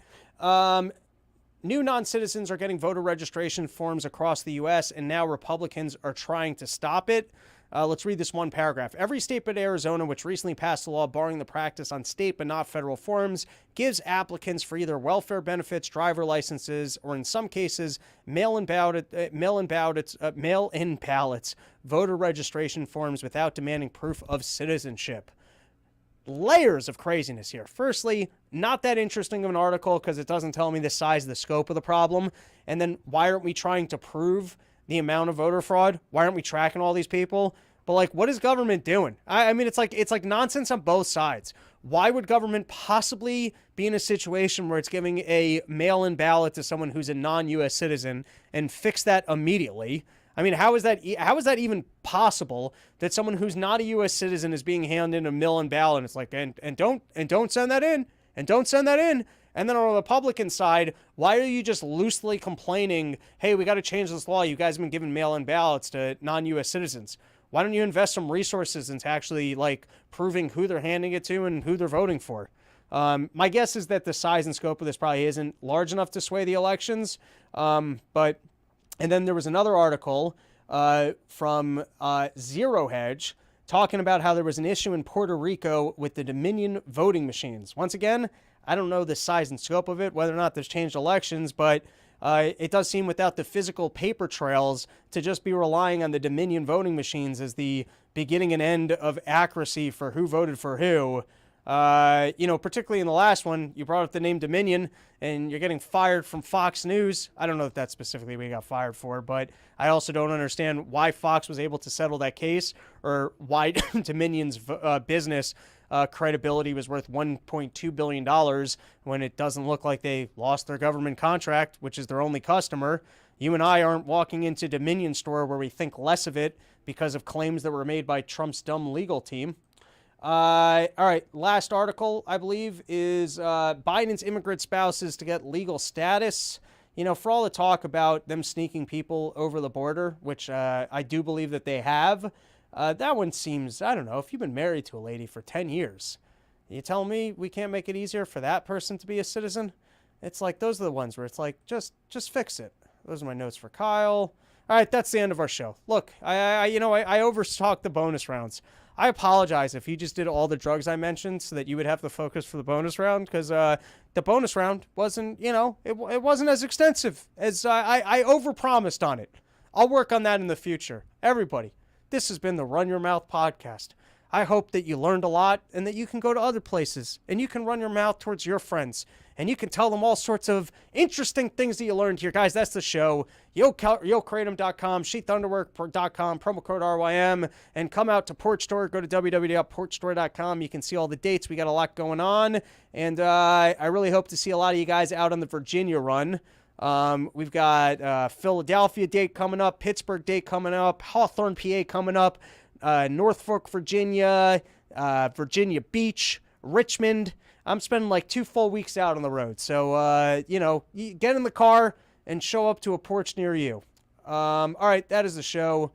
New non-citizens are getting voter registration forms across the U.S., and now Republicans are trying to stop it. Let's read this one paragraph. Every state but Arizona, which recently passed a law barring the practice on state but not federal forms, gives applicants for either welfare benefits, driver licenses, or in some cases, mail-in ballots, voter registration forms without demanding proof of citizenship. Layers of craziness here. Firstly, not that interesting of an article because it doesn't tell me the size, the scope of the problem. And then why aren't we trying to prove the amount of voter fraud? Why aren't we tracking all these people? But what is government doing? I mean, it's like nonsense on both sides. Why would government possibly be in a situation where it's giving a mail-in ballot to someone who's a non-U.S. citizen and fix that immediately? I mean, how is that even possible that someone who's not a U.S. citizen is being handed a mail-in ballot? And it's like, and don't send that in, and don't send that in. And then on the Republican side, why are you just loosely complaining, hey, we got to change this law. You guys have been giving mail-in ballots to non-U.S. citizens. Why don't you invest some resources into actually proving who they're handing it to and who they're voting for? My guess is that the size and scope of this probably isn't large enough to sway the elections. And then there was another article from Zero Hedge talking about how there was an issue in Puerto Rico with the Dominion voting machines. Once again, I don't know the size and scope of it, whether or not there's changed elections, but it does seem without the physical paper trails to just be relying on the Dominion voting machines as the beginning and end of accuracy for who voted for who. Particularly in the last one, you brought up the name Dominion and you're getting fired from Fox News. I don't know if that's specifically what you got fired for, but I also don't understand why Fox was able to settle that case or why Dominion's business credibility was worth $1.2 billion when it doesn't look like they lost their government contract, which is their only customer. You and I aren't walking into Dominion store where we think less of it because of claims that were made by Trump's dumb legal team. All right, last article, I believe, is Biden's immigrant spouses to get legal status. You know, for all the talk about them sneaking people over the border, which I do believe that they have, that one seems, I don't know, if you've been married to a lady for 10 years, you tell me we can't make it easier for that person to be a citizen? It's like, those are the ones where it's like, just fix it. Those are my notes for Kyle. All right, that's the end of our show. Look, I overtalked the bonus rounds. I apologize if you just did all the drugs I mentioned so that you would have the focus for the bonus round, because the bonus round wasn't, it wasn't as extensive as I overpromised on it. I'll work on that in the future. Everybody, this has been the Run Your Mouth podcast. I hope that you learned a lot and that you can go to other places and you can run your mouth towards your friends and you can tell them all sorts of interesting things that you learned here. Guys, that's the show. YoKratom.com, sheathunderwork.com, promo code RYM, and come out to Porch Store. Go to www.porchstore.com. You can see all the dates. We got a lot going on, and I really hope to see a lot of you guys out on the Virginia run. We've got Philadelphia date coming up, Pittsburgh date coming up, Hawthorne, PA coming up, Norfolk, Virginia, Virginia Beach, Richmond. I'm spending like 2 full weeks out on the road. So, you get in the car and show up to a porch near you. All right, that is the show.